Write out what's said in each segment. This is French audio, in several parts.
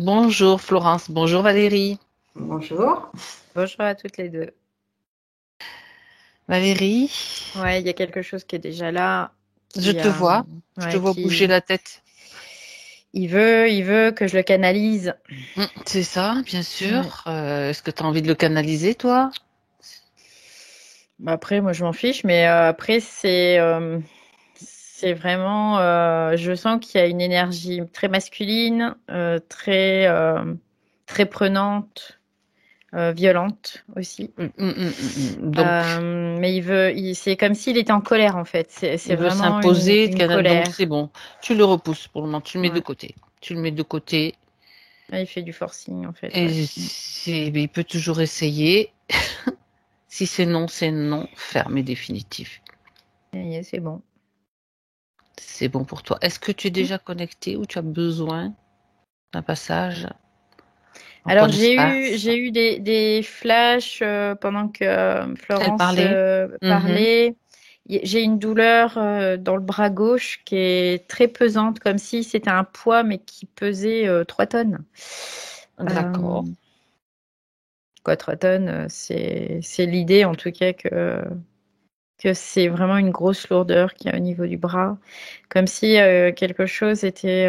Bonjour Florence, bonjour Valérie. Bonjour. Bonjour à toutes les deux. Valérie, Ouais, il y a quelque chose qui est déjà là, je qui te a, vois, je te ouais, vois bouger la tête. il veut que je le canalise. C'est ça, bien Ouais. sûr. Est-ce que tu as envie de le canaliser, toi? Bah après, moi, je m'en fiche, mais après, c'est vraiment, je sens qu'il y a une énergie très masculine, très prenante, violente aussi. Donc, Mais c'est comme s'il était en colère en fait. C'est il veut vraiment s'imposer, une donc c'est colère. bon. Tu le repousses pour le moment, tu le mets de Ouais. côté. Tu le mets de côté Ouais, il fait du forcing en fait, ouais. et il peut toujours essayer. Si c'est non, ferme et définitif. C'est bon. C'est bon pour toi. Est-ce que tu es déjà connecté ou tu as besoin d'un passage en ton Alors espace? j'ai eu des flashs pendant que Elle Florence parlait? Mhm. parlait. J'ai une douleur dans le bras gauche qui est très pesante, comme si c'était un poids mais qui pesait 3 tonnes. Euh, D'accord. Quoi, 3 tonnes, c'est l'idée en tout cas que c'est vraiment une grosse lourdeur qu'il y a au niveau du bras, comme si quelque chose était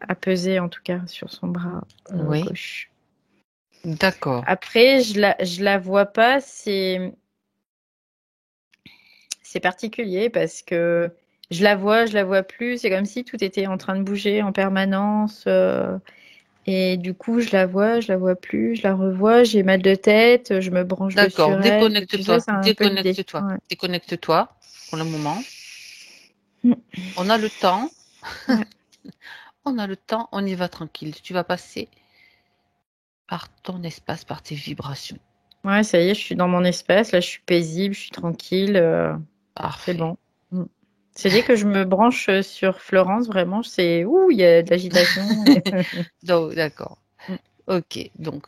à peser en tout cas sur son bras Oui. gauche. D'accord. Après, je la vois pas, c'est particulier parce que je la vois plus, c'est comme si tout était en train de bouger en permanence. Et du coup, je la vois plus, je la revois, j'ai mal de tête, je me branche dessus D'accord. sur elle. Tu sais, Déconnecte-toi. c'est un peu l'idée. Déconnecte-toi. Ouais. Déconnecte-toi pour le moment. Mm. On a le temps. Ouais. On a le temps. On y va tranquille. Tu vas passer par ton espace, par tes vibrations. Ouais, ça y est, je suis dans mon espace, là, je suis paisible, je suis tranquille, c'est Parfait. bon. Mm. C'est dès que je me branche sur Florence, vraiment, c'est ouh, il y a de l'agitation. Donc, d'accord. Mm. Ok. Donc,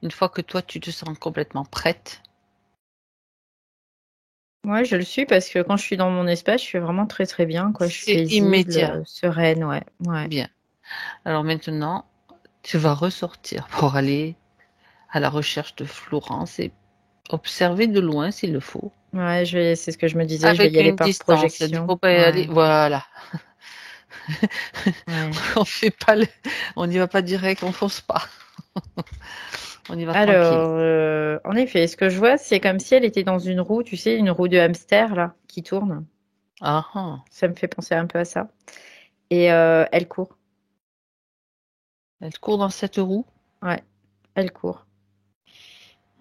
une fois que toi, tu te sens complètement prête, Ouais, je le suis parce que quand je suis dans mon espace, je suis vraiment très très bien, quoi. Je suis c'est paisible, immédiat. sereine, ouais, ouais. Bien. Alors maintenant, tu vas ressortir pour aller à la recherche de Florence et observer de loin s'il le faut. Ouais, c'est ce que je me disais, je vais y Avec aller une par distance. Il ne projection. faut pas y aller. Ouais, Voilà. ouais. On fait pas on n'y va pas direct, on fonce pas. On y va tranquille. Alors, en effet, ce que je vois, c'est comme si elle était dans une roue, tu sais, une roue de hamster, là, qui tourne. Ah, ah. Ça me fait penser un peu à ça. Et elle court. Elle court dans cette roue. Ouais, elle court.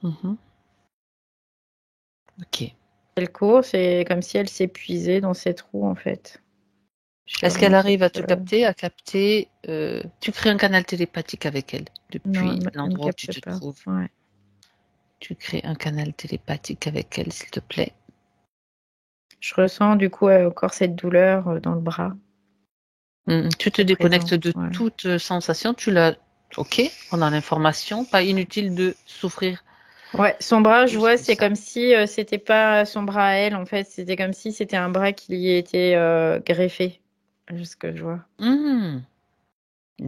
Mhm. Ok. Elle court, c'est comme si elle s'épuisait dans cette roue, en fait. J'ai Est-ce qu'elle vraiment arrive à cette... te capter, tu crées un canal télépathique avec elle Non, depuis elle me l'endroit où tu capte te pas. trouves. Ouais. Tu crées un canal télépathique avec elle, s'il te plaît. Je ressens du coup encore cette douleur dans le bras Tu te qui est déconnectes présente. de Ouais. toute sensation. Tu l'as. Ok, on a l'information. Pas inutile de souffrir Ouais, son bras, je plus vois, que c'est ça. comme si c'était pas son bras à elle, en fait. C'était comme si c'était un bras qui lui était greffé. C'est ce que je vois. Hmm,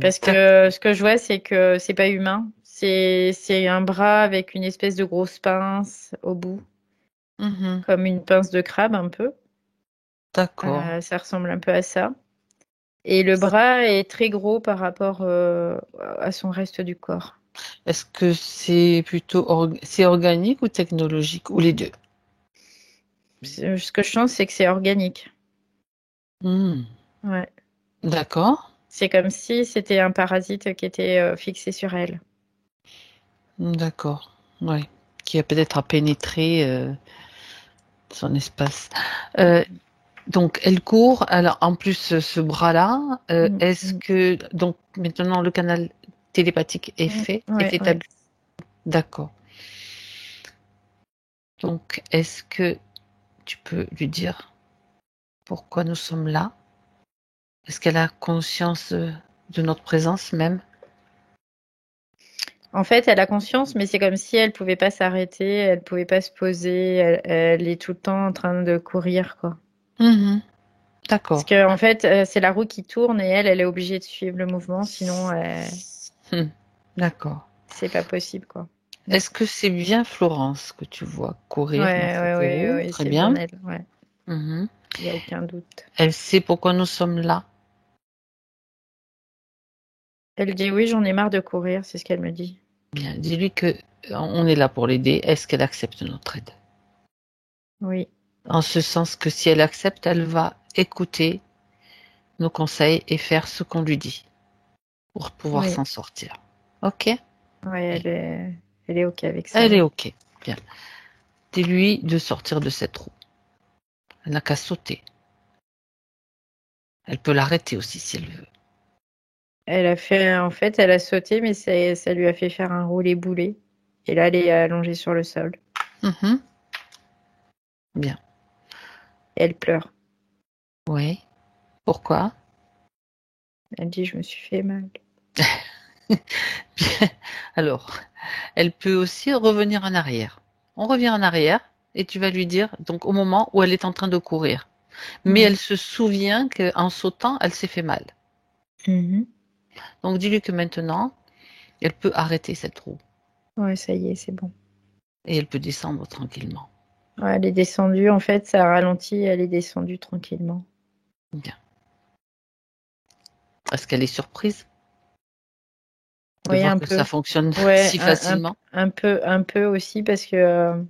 Parce D'accord. que ce que je vois, c'est que c'est pas humain. C'est un bras avec une espèce de grosse pince au bout, Mhm, comme une pince de crabe un peu. d'accord. Ça ressemble un peu à ça. Et le bras est très gros par rapport à son reste du corps. Est-ce que c'est plutôt c'est organique ou technologique ou les deux? Ce que je sens, c'est que c'est organique. Hmm, Ouais. D'accord, C'est comme si c'était un parasite qui était fixé sur elle. d'accord. Oui. Qui a peut-être à pénétrer son espace. Euh, donc elle court. Alors en plus ce bras-là, Mm, est-ce mm, que donc maintenant le canal télépathique est mm. fait, est Ouais, ouais. établi? D'accord. Donc est-ce que tu peux lui dire pourquoi nous sommes là? Est-ce qu'elle a conscience de notre présence même? En fait, elle a conscience, mais c'est comme si elle pouvait pas s'arrêter, elle pouvait pas se poser, elle est tout le temps en train de courir, quoi. Mhm, Parce d'accord. que en fait, c'est la roue qui tourne et elle est obligée de suivre le mouvement, sinon, D'accord. C'est pas possible, quoi. Est-ce que c'est bien Florence que tu vois courir dans Ouais, cette ouais, ouais, roue? ouais, Très c'est bien bien. elle, ouais. Mhm. Il n'y a aucun doute. Elle sait pourquoi nous sommes là. Elle dit oui, j'en ai marre de courir, c'est ce qu'elle me dit. Bien, dis-lui que on est là pour l'aider. Est-ce qu'elle accepte notre aide? Oui, En ce sens que si elle accepte, elle va écouter nos conseils et faire ce qu'on lui dit pour pouvoir oui, s'en sortir. Ok? ouais, elle est OK avec ça, Elle est oui. ok. Bien. Dis-lui de sortir de cette roue. Elle n'a qu'à sauter. Elle peut l'arrêter aussi si elle veut. En fait, elle a sauté, mais ça lui a fait faire un roulé-boulé. Et là, elle est allongée sur le sol. Mhm. Bien. Et elle pleure. Oui. Pourquoi? Elle dit, je me suis fait mal. Bien. Alors, elle peut aussi revenir en arrière. On revient en arrière et tu vas lui dire, donc au moment où elle est en train de courir. Mais Mm. elle se souvient qu'en sautant, elle s'est fait mal. Mhm. Donc dis-lui que maintenant, elle peut arrêter cette roue Ouais, ça y est, c'est bon. et elle peut descendre tranquillement. Ouais, elle est descendue, en fait, ça a ralenti, elle est descendue tranquillement. Bien. Est-ce qu'elle est surprise de Oui, voir un que ça peu. fonctionne Ouais, si facilement? un peu aussi parce que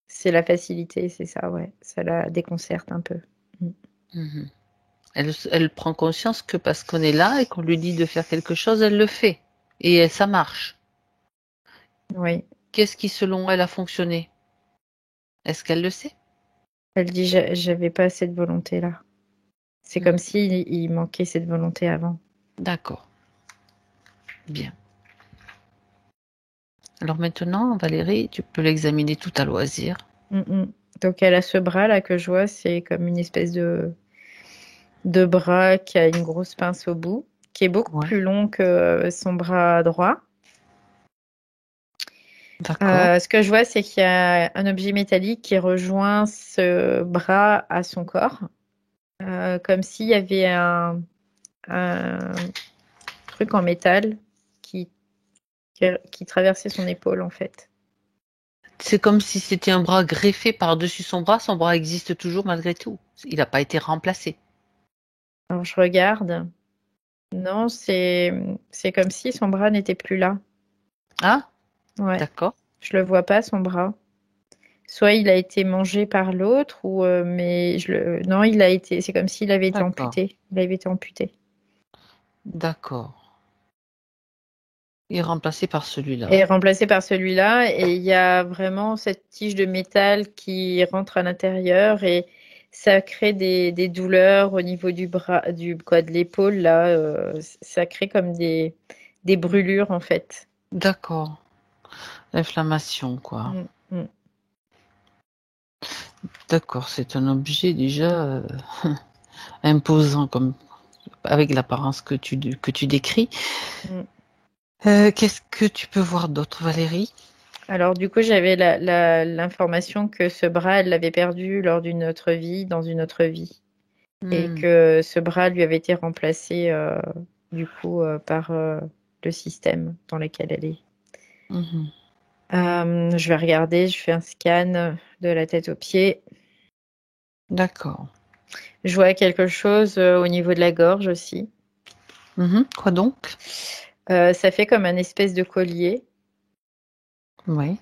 c'est la facilité, c'est ça, ouais. Ça la déconcerte un peu. Mm. Mhm. Elle prend conscience que parce qu'on est là et qu'on lui dit de faire quelque chose, elle le fait. Et ça marche. Oui. Qu'est-ce qui, selon elle, a fonctionné? Est-ce qu'elle le sait? Elle dit, j'avais pas cette volonté-là. C'est Mhm. comme s'il manquait cette volonté avant. D'accord. Bien. Alors maintenant, Valérie, tu peux l'examiner tout à loisir. Mm, mm. Donc elle a ce bras là que je vois, c'est comme une espèce de bras qui a une grosse pince au bout, qui est beaucoup Ouais. plus long que son bras droit. D'accord. Ce que je vois, c'est qu'il y a un objet métallique qui rejoint ce bras à son corps, comme s'il y avait un truc en métal qui, qui traversait son épaule en fait. C'est comme si c'était un bras greffé par-dessus son bras. Son bras existe toujours malgré tout. Il n'a pas été remplacé. Alors je regarde. Non, c'est comme si son bras n'était plus là. Ah, Ouais, d'accord. je le vois pas son bras. Soit il a été mangé par l'autre ou mais non, il a été c'est comme s'il avait été D'accord. amputé. Il avait été amputé. D'accord. Il est remplacé par Et celui-là. remplacé par celui-là et il y a vraiment cette tige de métal qui rentre à l'intérieur et ça crée des douleurs au niveau du bras du quoi de l'épaule là ça crée comme des brûlures en fait. D'accord. L'inflammation, quoi. Mm, mm. D'accord, c'est un objet déjà imposant comme avec l'apparence que tu décris. Mm. Qu'est-ce que tu peux voir d'autre, Valérie? Alors du coup, j'avais l'information que ce bras, elle l'avait perdu lors d'une autre vie, dans une autre vie, et Hmm. que ce bras lui avait été remplacé du coup par le système dans lequel elle est. Mhm. Je vais regarder, je fais un scan de la tête aux pieds. D'accord. Je vois quelque chose au niveau de la gorge aussi. Mhm. Quoi donc? Ça fait comme un espèce de collier. Oui.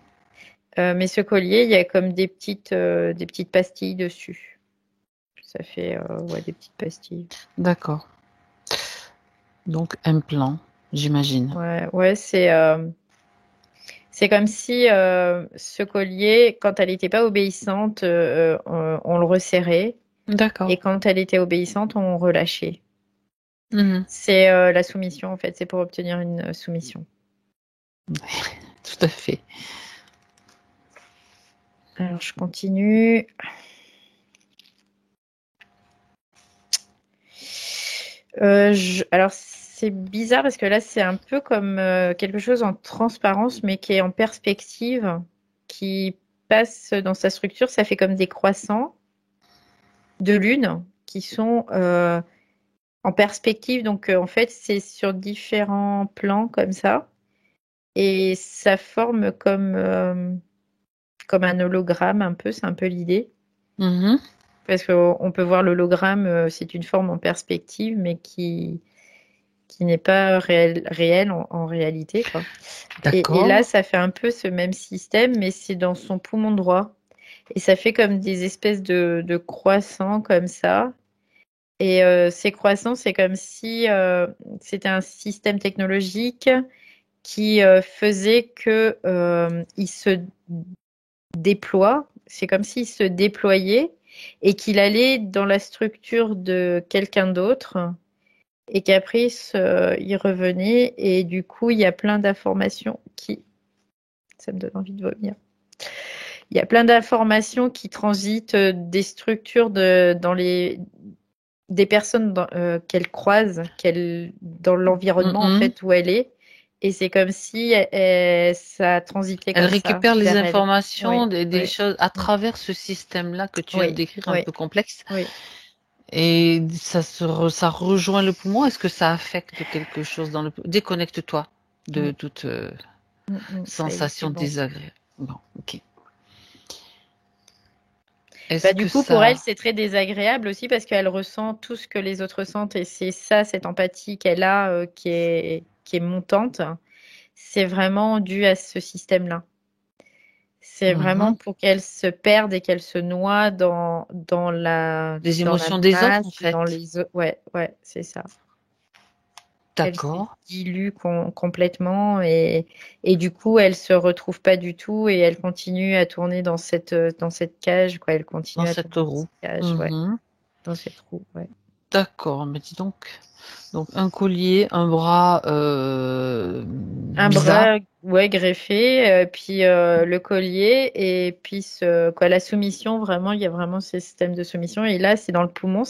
Mais ce collier, il y a comme des petites pastilles dessus. Ça fait ouais, des petites pastilles. D'accord. Donc implant, j'imagine. Ouais, ouais, c'est comme si ce collier, quand elle n'était pas obéissante, on le resserrait, D'accord. et quand elle était obéissante, on relâchait. Mhm. C'est la soumission, en fait, c'est pour obtenir une soumission. Tout à fait. Alors, je continue. Alors, c'est bizarre parce que là, c'est un peu comme quelque chose en transparence, mais qui est en perspective, qui passe dans sa structure. Ça fait comme des croissants de lune qui sont en perspective. Donc, en fait, c'est sur différents plans comme ça. Et ça forme comme un hologramme un peu. C'est un peu l'idée. Mhm. Parce qu'on peut voir l'hologramme, c'est une forme en perspective, mais qui n'est pas réel en réalité, quoi. Et là, D'accord. ça fait un peu ce même système, mais c'est dans son poumon droit. Et ça fait comme des espèces de croissants comme ça. Et ces croissants, c'est comme si c'était un système technologique qui faisait que il se déploie. C'est comme s'il se déployait et qu'il allait dans la structure de quelqu'un d'autre et qu'après il revenait et du coup il y a plein d'informations qui ça me donne envie de vomir. Il y a plein d'informations qui transitent des structures dans les des personnes qu'elle croise, dans l'environnement en Mhm. fait où elle est. Et c'est comme si ça transitait Elle comme ça récupère les vers elle. informations Oui, des oui, choses à mm, travers ce système-là que tu viens de oui, décrire, un oui, peu complexe. oui. Et ça rejoint le poumon. Est-ce que ça affecte quelque chose dans le poumon? Déconnecte-toi de Mm, toute ça y est, c'est sensation bon. désagréable. Bon, ok. Est-ce Bah, que du coup, pour elle, ça... c'est très désagréable aussi parce qu'elle ressent tout ce que les autres sentent et c'est ça, cette empathie qu'elle a qui est montante. C'est vraiment dû à ce système-là. C'est vraiment Mhm. pour qu'elle se perde et qu'elle se noie Les dans la émotions des autres, en masse, dans fait. les... Ouais, ouais, c'est ça. Elle se D'accord. dilue complètement et du coup, elle se retrouve pas du tout et elle continue à tourner dans cette cage, quoi. Elle Dans continue à cette tourner dans roue. cette cage, ouais, Mhm. dans cette roue, ouais. D'accord, mais dis donc. Donc un collier, un bras Un bizarre. bras, ouais, greffé, puis le collier et puis quoi, la soumission, vraiment, il y a vraiment ce système de soumission et là, c'est dans le poumon,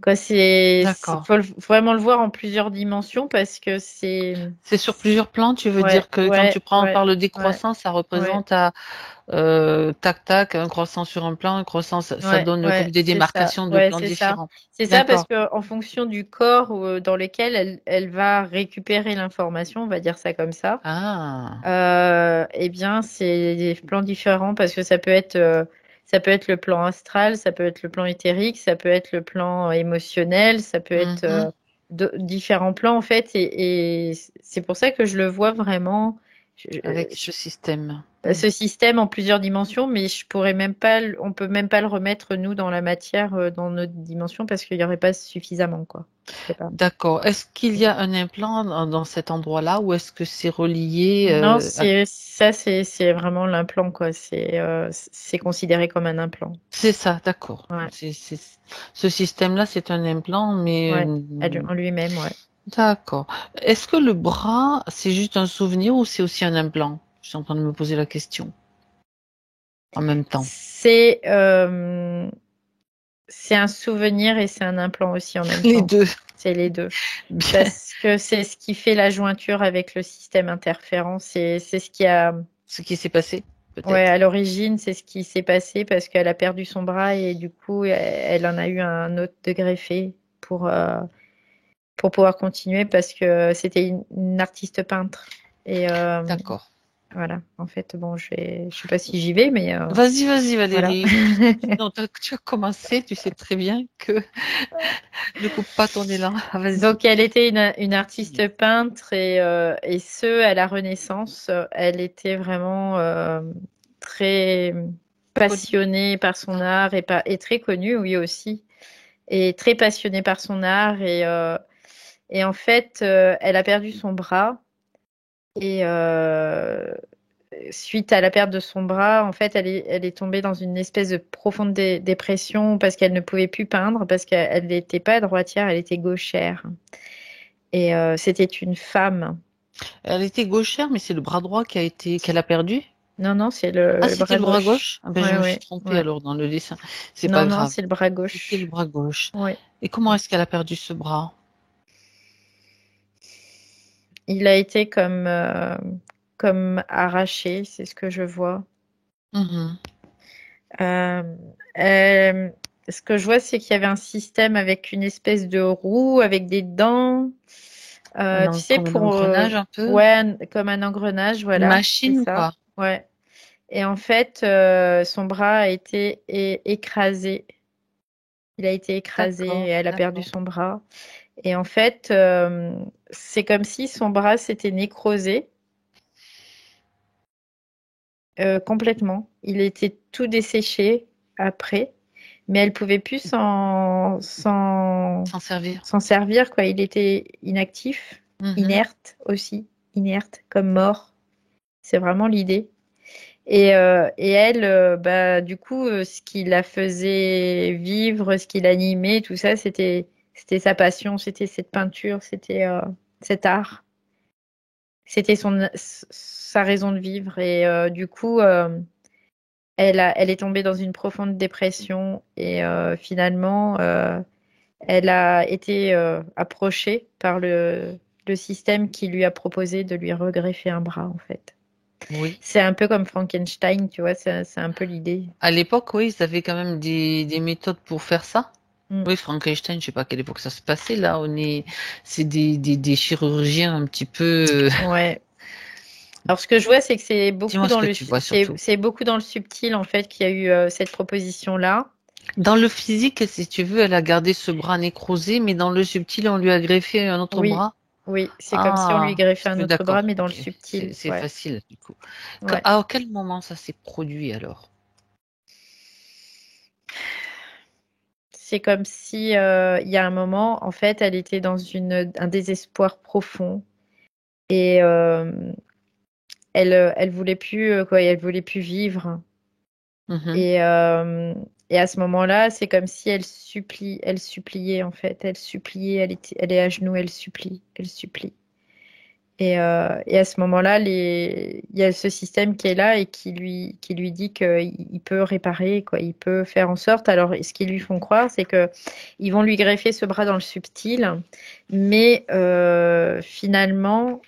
quoi, D'accord. faut vraiment le voir en plusieurs dimensions parce que C'est sur plusieurs plans, tu veux ouais, dire que quand tu ouais, prends ouais, par le ouais, décroissant, ça ouais, représente tac tac, un croissant sur un plan, un croissant, ça ouais, donne comme ouais, des c'est ça, démarcations de ouais, plans c'est ça. différents. C'est ça parce D'accord. que en fonction du corps dans lequel elle va récupérer l'information, on va dire ça comme ça. Ah. Eh bien, c'est des plans différents parce que ça peut être le plan astral, ça peut être le plan éthérique, ça peut être le plan émotionnel, ça peut être Mhm. différents plans en fait. Et c'est pour ça que je le vois vraiment. Avec ce système. Ce système en plusieurs dimensions, mais je pourrais même pas, on peut même pas le remettre nous dans la matière, dans notre dimension parce qu'il n'y aurait pas suffisamment quoi. Je sais pas. D'accord. Est-ce qu'il y a un implant dans cet endroit-là ou est-ce que c'est relié Non, à... c'est vraiment l'implant quoi. C'est considéré comme un implant. C'est ça, d'accord. Ouais, Ce système-là, c'est un implant, mais ouais, en lui-même, ouais. d'accord. Est-ce que le bras, c'est juste un souvenir ou c'est aussi un implant? Je suis en train de me poser la question en même temps. C'est c'est un souvenir et c'est un implant aussi en même Les temps. deux. C'est les deux. Bien. Parce que c'est ce qui fait la jointure avec le système interférent. C'est ce qui a, Ce qui s'est passé, ouais, peut-être. à l'origine, c'est ce qui s'est passé parce qu'elle a perdu son bras et du coup, elle en a eu un autre de greffé pour pouvoir continuer parce que c'était une artiste peintre. Et D'accord. voilà, en fait, bon, je sais pas si j'y vais, mais Vas-y, vas-y, voilà. Valérie. Non, tu as commencé, tu sais très bien que ne coupe pas ton élan. Vas-y. Donc, elle était une artiste peintre et ce, à la Renaissance, elle était vraiment très Connu. passionnée par son Ah, art et très connue, oui aussi, et très passionnée par son art. Et en fait, elle a perdu son bras et suite à la perte de son bras, en fait, elle est tombée dans une espèce de profonde dépression parce qu'elle ne pouvait plus peindre, parce qu'elle n'était pas droitière, elle était gauchère. Et c'était une femme. elle était gauchère, mais c'est le bras droit qu'elle a perdu. Non, non, c'est Ah, le c'était bras le bras gauche. gauche? Ah ben, je Ouais, me suis ouais, trompée ouais. alors dans le dessin. C'est Non, pas non, grave. c'est le bras C'était le gauche. bras gauche. Ouais. Et comment est-ce qu'elle a perdu ce bras? Il a été comme arraché, c'est ce que je vois. Mhm. Euh, euh, ce que je vois, c'est qu'il y avait un système avec une espèce de roue, avec des dents. Tu sais, Comme un engrenage un peu. ouais, comme un engrenage, Une voilà, c'est machine, ça. quoi. Ouais. Et en fait, son bras a été écrasé. Il a été écrasé et D'accord, elle a perdu d'accord. son bras. Et en fait, c'est comme si son bras s'était nécrosé complètement. Il était tout desséché après, mais elle pouvait plus S'en servir. s'en servir, quoi. Il était inactif, Mhm. inerte aussi, inerte, comme mort. C'est vraiment l'idée. Et elle, bah, du coup, ce qui la faisait vivre, ce qui l'animait, tout ça, c'était sa passion, c'était cette peinture, c'était cet art. C'était sa raison de vivre. Et du coup, elle est tombée dans une profonde dépression. Et finalement, elle a été approchée par le système qui lui a proposé de lui regreffer un bras, en fait. Oui. C'est un peu comme Frankenstein, tu vois, c'est un peu l'idée. À l'époque, oui, ils avaient quand même des méthodes pour faire ça. Mm. Oui, Frankenstein, je sais pas à quelle époque ça se passait. Là, c'est des chirurgiens un petit peu. Ouais. Alors, ce que je vois, c'est que c'est beaucoup Dis-moi ce dans que tu vois surtout. c'est beaucoup dans le subtil, en fait, qu'il y a eu cette proposition-là. Dans le physique, si tu veux, elle a gardé ce bras nécrosé, mais dans le subtil, on lui a greffé un autre Oui, bras. oui, c'est comme si on lui Ah, greffait un autre bras, d'accord, mais dans le ok, subtil. c'est Ouais, facile du coup. ouais. À quel moment ça s'est produit alors? C'est comme si, il y a un moment, en fait, elle était dans un désespoir profond et elle voulait plus, quoi, elle voulait plus vivre. Mhm. Et, euh, et à ce moment-là, c'est comme si elle suppliait en fait, elle suppliait, elle est à genoux, elle supplie, elle supplie. Et à ce moment-là, il y a ce système qui est là et qui lui dit qu'il peut réparer, quoi, il peut faire en sorte. Alors, ce qu'ils lui font croire, c'est que ils vont lui greffer ce bras dans le subtil, mais finalement,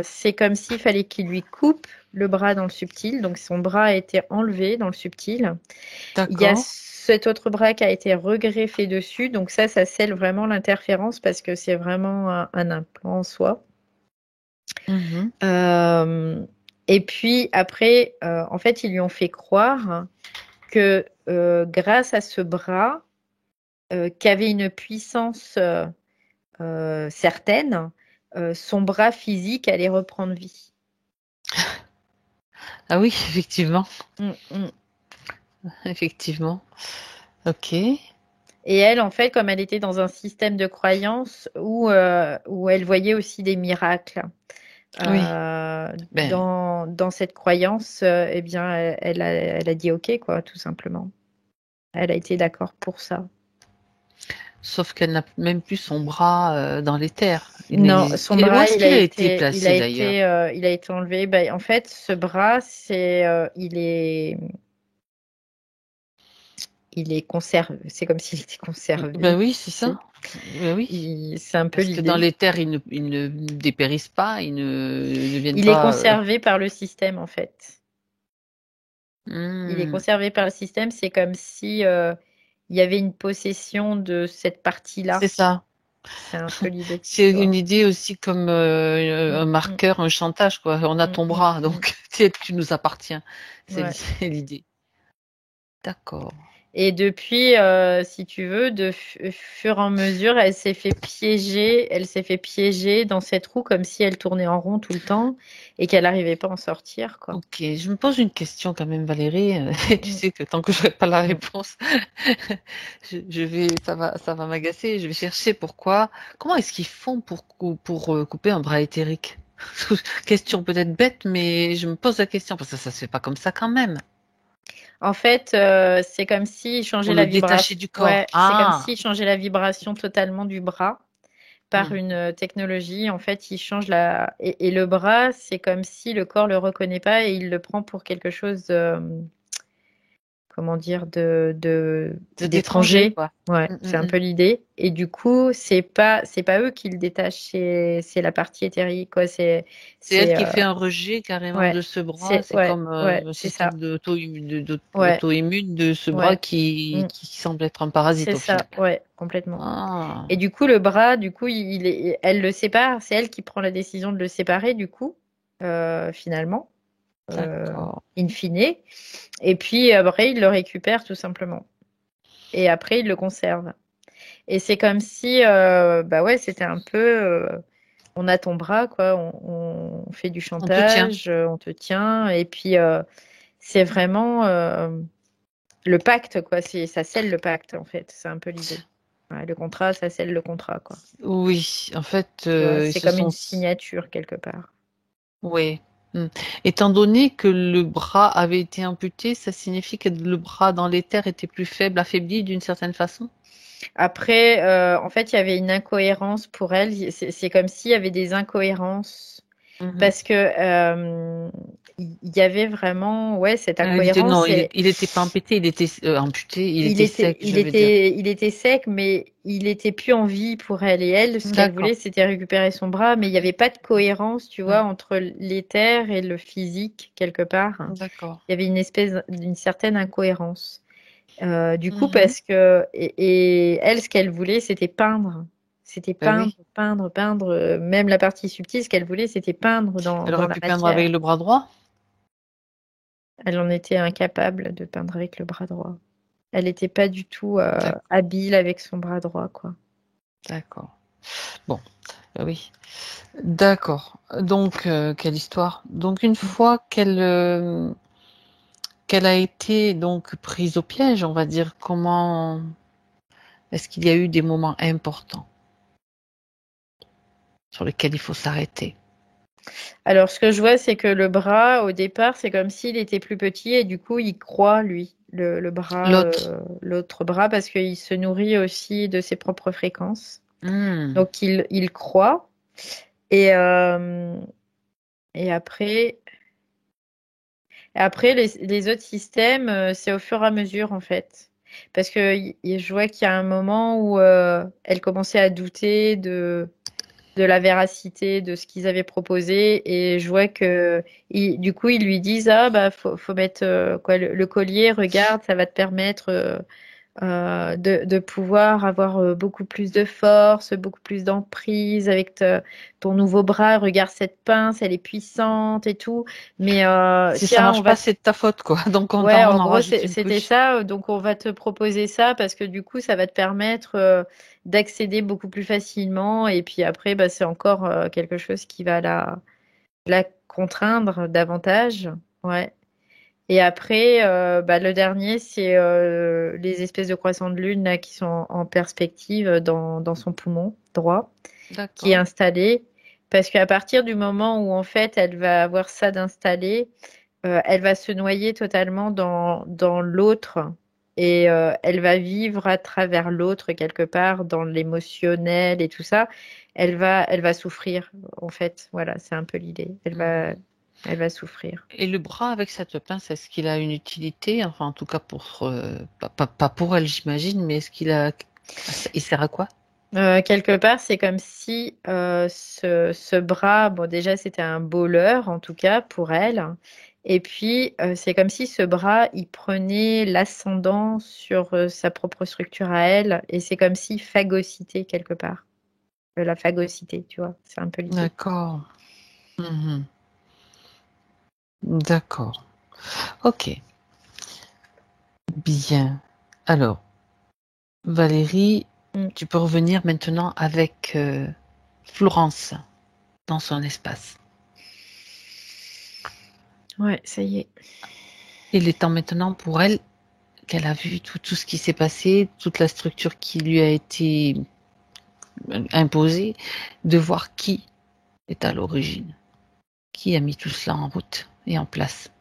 c'est comme s'il fallait qu'il lui coupe le bras dans le subtil. Donc, son bras a été enlevé dans le subtil. Il y a D'accord. cet autre bras qui a été regreffé dessus. Donc, ça scelle vraiment l'interférence parce que c'est vraiment un implant en soi. Mhm. Euh, et puis après, en fait, ils lui ont fait croire que grâce à ce bras, qui avait une puissance certaine, son bras physique allait reprendre vie. Ah oui, effectivement, Mm, mm. effectivement. Ok. Et elle, en fait, comme elle était dans un système de croyance où elle voyait aussi des miracles, Oui. Ben, dans cette croyance, eh bien, elle a dit OK, quoi, tout simplement. Elle a été d'accord pour ça. sauf qu'elle n'a même plus son bras dans les terres. Non, son Où bras, est-ce qu'il a été placé d'ailleurs? il a été enlevé. Ben, en fait, ce bras, il est conservé. C'est comme s'il était Ben conservé, oui, c'est tu sais. ça. Ben oui. C'est un peu Parce que dans l'idée. les terres, ils ne dépérissent pas, ils ne deviennent Il est pas. conservé par le système, en fait. Il est Hmm. conservé par le système. C'est comme si il y avait une possession de cette C'est partie-là. ça. C'est un peu l'idée, C'est tu vois. une idée aussi comme Mm, un mm, marqueur, un chantage, quoi. On a mm, ton mm, bras, mm. donc tu nous appartiens. Ouais. C'est l'idée. D'accord. Et depuis, si tu veux, fur et à mesure, elle s'est fait piéger dans cette roue comme si elle tournait en rond tout le temps et qu'elle n'arrivait pas à en sortir, quoi. Ok, je me pose une question quand même, Valérie. Et tu Mm, sais que tant que je n'aurai pas la mm. réponse, ça va m'agacer. Je vais chercher pourquoi. Comment est-ce qu'ils font pour couper un bras éthérique? Question peut-être bête, mais je me pose la question parce que ça se fait pas comme ça quand même. En fait, c'est comme s'il changeait Pour la le détacher vibration. du corps. Ouais, c'est comme Ah. s'il changeait la vibration totalement du bras par Hmm. une technologie. En fait, il change et le bras, c'est comme si le corps le reconnaît pas et il le prend pour quelque chose. comment dire, d'étranger, d'étrangers. quoi. Ouais, c'est un peu l'idée. Et du coup, c'est pas eux qui le détachent, c'est la partie éthérique, quoi. C'est elle C'est, qui fait un rejet carrément ouais, de ce bras. C'est ouais, comme ouais, un c'est ça. système Ouais, d'auto-immune de ce bras ouais, mm, qui semble être un parasite c'est au final. ça, ouais, complètement. Ah, Et du coup, le bras, du coup, elle le sépare. C'est elle qui prend la décision de le séparer, du coup, finalement, d'accord. in fine. Et puis après, il le récupère tout simplement. Et après, il le conserve. Et c'est comme si, bah ouais, c'était un peu, on a ton bras, quoi. On fait du On te tient. chantage, on te tient. Et puis, c'est vraiment le pacte, quoi. Ça scelle le pacte, en fait. C'est un peu l'idée. Ouais, le contrat, ça scelle le contrat, quoi. Oui, en fait, Tu vois, ils c'est se comme sont. une signature quelque part. Oui. Hmm. Étant donné que le bras avait été amputé, ça signifie que le bras dans les terres était plus faible, affaibli d'une certaine façon? Après, en fait, il y avait une incohérence pour elle. C'est comme s'il y avait des incohérences Mhm. parce que il y avait vraiment, ouais, cette Non, incohérence. Et il était pas amputé, il était amputé, il il était était, sec, il je veux dire. était, il était sec, mais il était plus en vie pour elle. Et elle, ce qu'elle D'accord. voulait, c'était récupérer son bras, mais il n'y avait pas de cohérence, tu vois, Hmm. entre l'éther et le physique quelque part. D'accord. Il y avait une certaine incohérence. Du coup, Mhm. parce que et elle, ce qu'elle voulait, c'était peindre. C'était Ben peindre, oui. peindre, peindre. Même la partie subtile, ce qu'elle voulait, c'était peindre Elle dans aurait la pu peindre avec matière. le bras droit? Elle en était incapable de peindre avec le bras droit. Elle n'était pas du tout D'accord. habile avec son bras droit, quoi. D'accord. Bon, ben oui. D'accord. Donc, quelle histoire. Donc, une Mm. fois qu'elle a été donc prise au piège, on va dire, comment est-ce qu'il y a eu des moments importants sur lesquels il faut s'arrêter? Alors, ce que je vois, c'est que le bras, au départ, c'est comme s'il était plus petit et du coup, il croit, lui, le bras, L'autre. l'autre bras, parce qu'il se nourrit aussi de ses propres fréquences. Hmm. Donc, il croit. Et, euh, et après, les autres systèmes, c'est au fur et à mesure, en fait. Parce que je vois qu'il y a un moment où elle commençait à douter de la véracité de ce qu'ils avaient proposé. Et je vois que, du coup, ils lui disent, ah, bah, faut mettre quoi, le collier, regarde, ça va te permettre de pouvoir avoir beaucoup plus de force, beaucoup plus d'emprise avec ton nouveau bras. Regarde cette pince, elle est puissante et tout. Mais Si ça tiens, on marche va pas, c'est de ta faute, quoi. Donc, ouais, on en en gros, rajoute une c'était couche. ça. Donc, on va te proposer ça parce que du coup, ça va te permettre d'accéder beaucoup plus facilement. Et puis après, bah, c'est encore quelque chose qui va la contraindre davantage. Ouais. Et après, bah, le dernier, c'est les espèces de croissants de lune là, qui sont en perspective dans son poumon droit, qui est D'accord. installé. Parce qu'à partir du moment où en fait elle va avoir ça d'installé, elle va se noyer totalement dans l'autre et elle va vivre à travers l'autre quelque part dans l'émotionnel et tout ça. Elle va souffrir en fait. Voilà, c'est un peu l'idée. Mhm. Elle va souffrir. Et le bras avec cette pince, est-ce qu'il a une utilité? Enfin, en tout cas pour, pas pour elle, j'imagine, mais est-ce qu'il a, il sert à quoi? Quelque part, c'est comme si ce bras, bon déjà c'était un beau leurre en tout cas pour elle, et puis c'est comme si ce bras, il prenait l'ascendant sur sa propre structure à elle, et c'est comme si phagocyté quelque part. La phagocité, tu vois, c'est un peu l'idée. D'accord. Mhm. D'accord. Ok. Bien. Alors, Valérie, Mm. tu peux revenir maintenant avec Florence dans son espace. Ouais, ça y est. Il est temps maintenant pour elle qu'elle a vu tout ce qui s'est passé, toute la structure qui lui a été imposée, de voir qui est à l'origine, qui a mis tout cela en route et en place.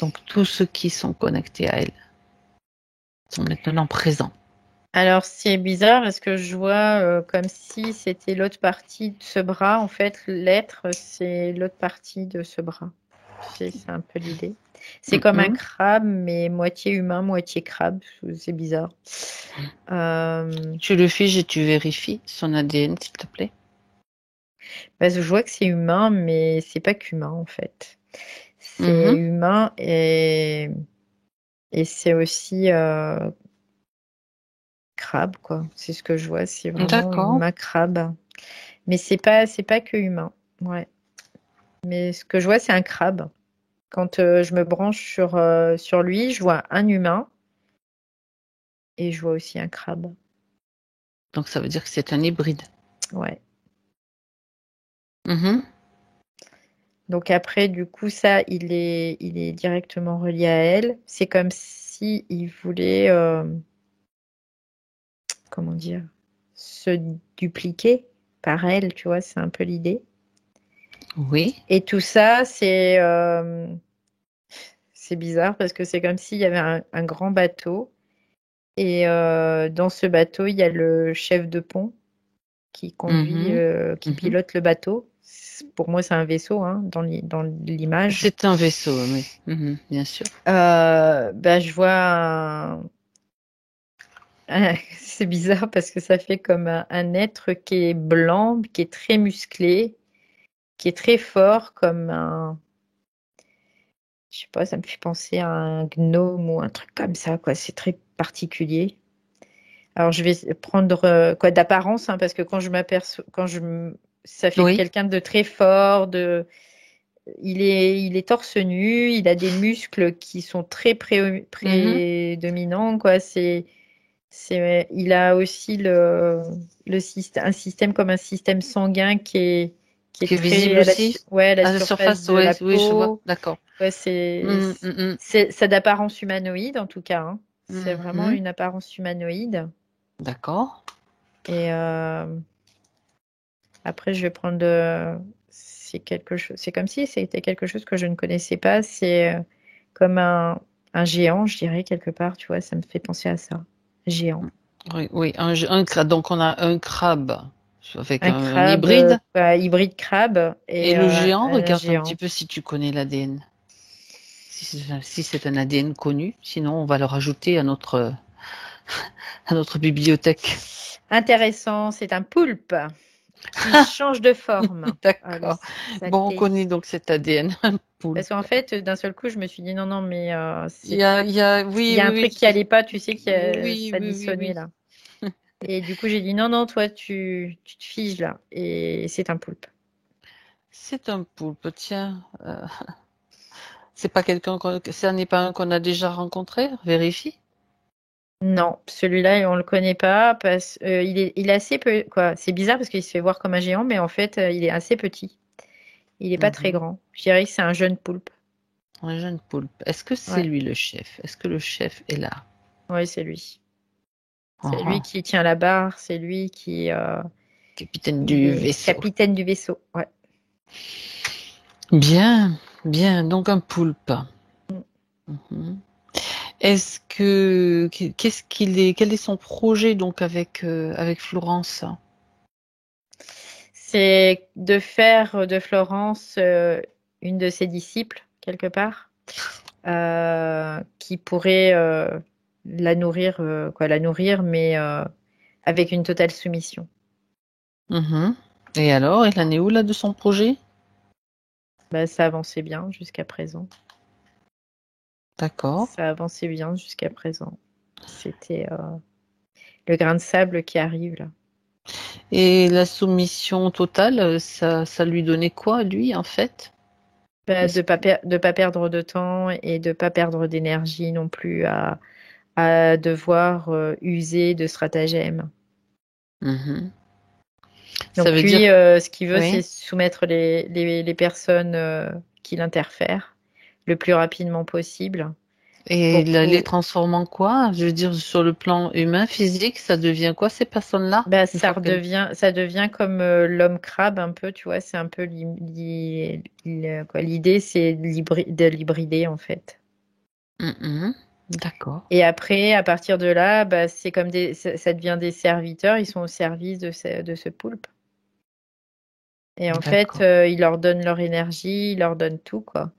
Donc tous ceux qui sont connectés à elle sont maintenant présents. Alors c'est bizarre parce que je vois comme si c'était l'autre partie de ce bras. En fait, l'être, c'est l'autre partie de ce bras. C'est un peu l'idée. C'est comme un Mhm. crabe, mais moitié humain, moitié crabe. C'est bizarre. Tu le figes et tu vérifies son ADN, s'il te plaît. Parce que je vois que c'est humain, mais c'est pas qu'humain en fait. C'est Mhm. humain et c'est aussi crabe, quoi. C'est ce que je vois, c'est vraiment D'accord. humain crabe. Mais c'est pas que humain. Ouais. Mais ce que je vois, c'est un crabe. Quand je me branche sur lui, je vois un humain et je vois aussi un crabe. Donc ça veut dire que c'est un hybride. Ouais. Mhm. Donc après, du coup, ça, il est directement relié à elle. C'est comme si il voulait, comment dire, se dupliquer par elle, tu vois, c'est un peu l'idée. Oui. Et tout ça, c'est bizarre parce que c'est comme s'il y avait un grand bateau et dans ce bateau, il y a le chef de pont qui conduit, Mhm. qui Mhm. pilote le bateau. Pour moi, c'est un vaisseau hein, dans l'image. C'est un vaisseau, oui. Mhm. Bien sûr. Bah, je vois c'est bizarre parce que ça fait comme un être qui est blanc, qui est très musclé, qui est très fort, comme un, je sais pas, ça me fait penser à un gnome ou un truc comme ça, quoi. C'est très particulier. Alors je vais prendre quoi d'apparence, hein, parce que quand je m'aperçois, ça fait Oui. quelqu'un de très fort, il est torse nu, il a des muscles qui sont très Mhm. prédominants, quoi. Il a aussi un système comme un système sanguin qui est Qui est très visible aussi ouais, à la à la surface surface, de la oui, oui, je vois. peau. D'accord. Ouais, Mhm. Mhm. c'est d'apparence humanoïde en tout cas, hein. C'est vraiment Mhm. une apparence humanoïde. D'accord. Et après, je vais prendre c'est quelque chose. C'est comme si c'était quelque chose que je ne connaissais pas. C'est comme un géant, je dirais quelque part. Tu vois, ça me fait penser à ça. Géant. Oui, oui, un crabe. Donc on a un crabe avec Un un crabe, hybride. hybride crabe Et et le géant, un regarde un petit géant. peu si tu connais l'ADN. Si c'est un ADN connu, sinon on va le rajouter à notre bibliothèque. Intéressant, c'est un poulpe qui change de forme. Ah, D'accord. Bon, on saleté. connaît donc cet ADN, un Parce qu'en poulpe. fait, d'un seul coup, je me suis dit non, non, mais il Oui, y a oui, un oui, truc qui allait pas, tu sais, oui, ça oui, oui, dissonnait oui. là. Et du coup, j'ai dit non, non, toi, tu te figes là. Et c'est un poulpe. C'est un poulpe, tiens. C'est pas ça n'est pas un qu'on a déjà rencontré, vérifie. Non, celui-là, on le connaît pas parce il est assez peu, quoi. C'est bizarre parce qu'il se fait voir comme un géant, mais en fait, il est assez petit. Il est pas très Mhm. grand. Je dirais que c'est un jeune poulpe. Un jeune poulpe. Est-ce que c'est Ouais, lui le chef? Est-ce que le chef est là? ouais, c'est lui. C'est lui Mhm. qui tient la barre, c'est lui Capitaine il du est vaisseau. capitaine du vaisseau. Ouais. Bien, bien. Donc un poulpe. Mm. Mhm. Qu'est-ce qu'il est, quel est son projet donc avec Florence? C'est de faire de Florence une de ses disciples, quelque part, qui pourrait la nourrir, mais avec une totale soumission. Mhm. Et alors, il en est où là de son projet? Bah, ça avançait bien jusqu'à présent. D'accord. Ça avançait bien jusqu'à présent. C'était le grain de sable qui arrive là. Et la soumission totale, ça lui donnait quoi, lui, en fait? Bah, Est-ce que... de pas perdre de temps et de pas perdre d'énergie non plus à devoir user de stratagèmes. Mhm. Ça Donc veut lui, dire, ce qu'il veut, c'est oui. soumettre les personnes qui l'interfèrent le plus rapidement possible Et pour, les pour transforme en quoi? Je veux dire, sur le plan humain, physique, ça devient quoi ces personnes-là? bah, Une fois qu'elles... ça devient comme l'homme crabe un peu, tu vois, c'est un peu quoi, l'idée, c'est de l'hybrider en fait. Mhm. D'accord. Et après, à partir de là, bah, c'est comme ça devient des serviteurs, ils sont au service de ce poulpe. Et en fait, D'accord. ils leur donnent leur énergie, ils leur donnent tout, quoi.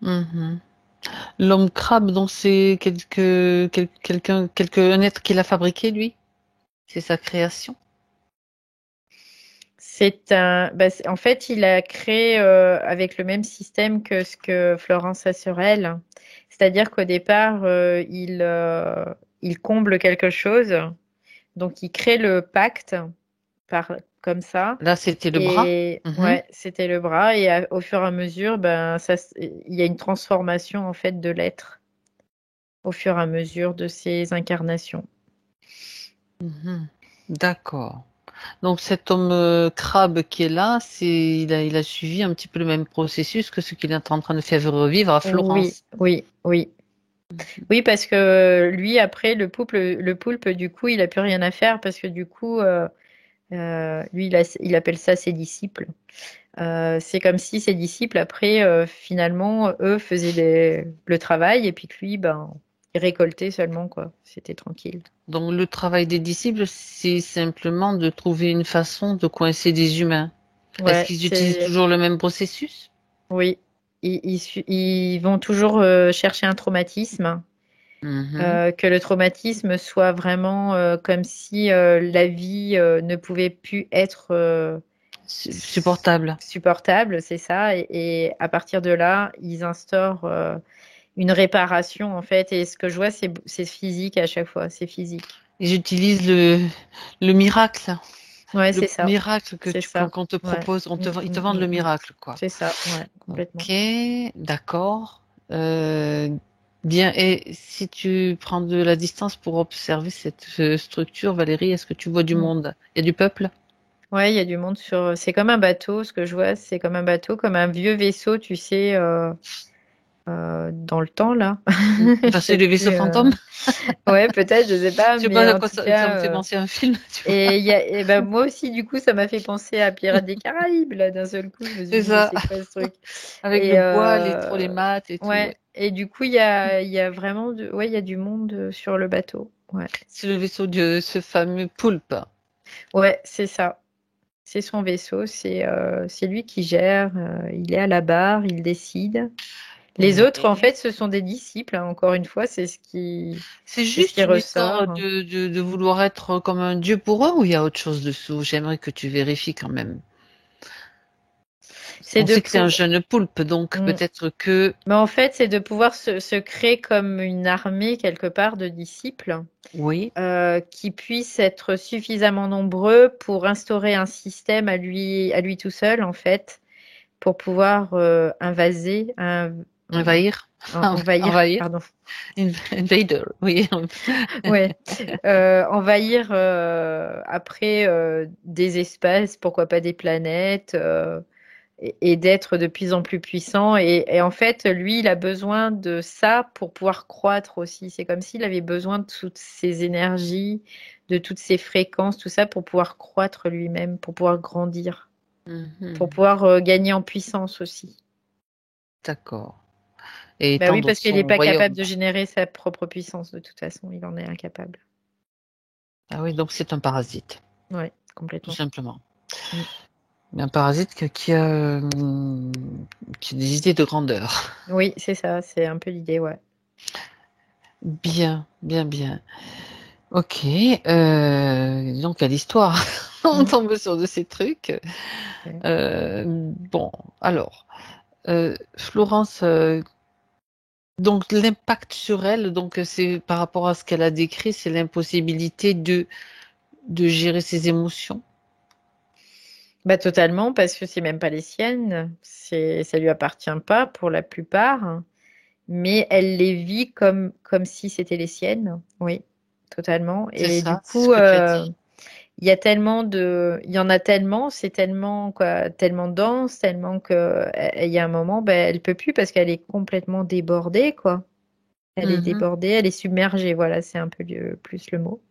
Mhm. L'homme crabe, donc c'est un être qu'il a fabriqué, lui? C'est sa création? En fait, il a créé avec le même système que ce que Florence Assurel. C'est-à-dire qu'au départ, il comble quelque chose. Donc, il crée le pacte comme ça. Là, c'était le bras. Et Mhm. ouais, c'était le bras. Et au fur et à mesure, il y a une transformation en fait de l'être au fur et à mesure de ses incarnations. Mhm. D'accord. Donc cet homme crabe qui est là, il a suivi un petit peu le même processus que ce qu'il est en train de faire revivre à Oui, Florence. oui, oui. Oui, parce que lui, après, le poulpe, du coup, il a plus rien à faire parce que du coup, lui, il appelle ça ses disciples. C'est comme si ses disciples, après, finalement, eux faisaient le travail et puis que lui, ben, il récoltait seulement, quoi. C'était tranquille. Donc le travail des disciples, c'est simplement de trouver une façon de coincer des humains. Est-ce Ouais, qu'ils utilisent toujours le même processus? oui. Ils vont toujours chercher un traumatisme. Mhm. Que le traumatisme soit vraiment comme si la vie ne pouvait plus être Supportable. supportable, c'est ça. Et à partir de là, ils instaurent une réparation en fait. Et ce que je vois, c'est physique à chaque fois, c'est physique. Ils utilisent le miracle. Ouais, Le c'est ça, miracle que c'est qu'on ça. qu'on te Ouais. propose, ils te vendent le Mm. miracle, quoi. C'est ça, ouais, complètement. Ok, d'accord. Euh, bien, et si tu prends de la distance pour observer cette structure, Valérie, est-ce que tu vois du Mm. monde? Il y a du peuple? Ouais, il y a du monde sur. C'est comme un bateau, ce que je vois, c'est comme un bateau, comme un vieux vaisseau, tu sais. Dans le temps là. Je Enfin, c'est sais le plus. vaisseau fantôme. Ouais, peut-être, je sais pas, Je sais mais pas à en quoi tout ça me fait cas. penser à un film, tu vois. Et ben moi aussi, du coup, ça m'a fait penser à Pirates des Caraïbes là. D'un seul coup, je me suis C'est dit, mais ça. c'est quoi ce truc? Avec le Et bois, les maths et tout, ouais. ouais. Et du coup, il y a vraiment ouais, il y a du monde sur le bateau. Ouais. C'est le vaisseau de ce fameux poulpe. Ouais, c'est ça. C'est son vaisseau. C'est lui qui gère. Il est à la barre. Il décide. Les autres, en Ouais. fait, ce sont des disciples, hein. Encore une fois, C'est c'est ce qui juste une histoire ressort. de vouloir être comme un dieu pour eux ou il y a autre chose dessous? J'aimerais que tu vérifies quand même. C'est On de sait que c'est un pour... jeune poulpe, donc Mm. peut-être que Mais en fait, c'est de pouvoir se créer comme une armée quelque part de disciples oui. qui puissent être suffisamment nombreux pour instaurer un système à lui tout seul, en fait, pour pouvoir invaser, Envahir. envahir, Envahir. pardon. Invader, oui. Ouais, envahir après des espaces, pourquoi pas des planètes. Et d'être de plus en plus puissant. Et en fait, lui, il a besoin de ça pour pouvoir croître aussi. C'est comme s'il avait besoin de toutes ces énergies, de toutes ces fréquences, tout ça pour pouvoir croître lui-même, pour pouvoir grandir, pour Mhm. pouvoir gagner en puissance aussi. D'accord. Et Bah oui, étendre parce qu'il n'est son pas capable royaume. de générer sa propre puissance de toute façon. Il en est incapable. Ah oui, donc c'est un parasite, Ouais, tout complètement. simplement. Mm. Un parasite qui a des idées de grandeur. Oui, c'est ça, c'est un peu l'idée, ouais. Bien, bien, bien. Ok. Donc à l'histoire, on Mm. tombe sur de ces trucs. Ouais. Bon, alors, Florence, donc l'impact sur elle, donc c'est par rapport à ce qu'elle a décrit, c'est l'impossibilité de gérer ses émotions. Bah totalement, parce que c'est même pas les siennes. Ça lui appartient pas pour la plupart. Mais elle les vit comme si c'était les siennes. Oui, totalement. C'est Et du ça, c'est ce coup, que tu as dit. il y en a tellement, c'est tellement quoi, tellement dense, tellement que il y a un moment, ben, elle peut plus parce qu'elle est complètement débordée, quoi. Elle est Mhm. débordée, elle est submergée. Voilà, c'est un peu plus le mot.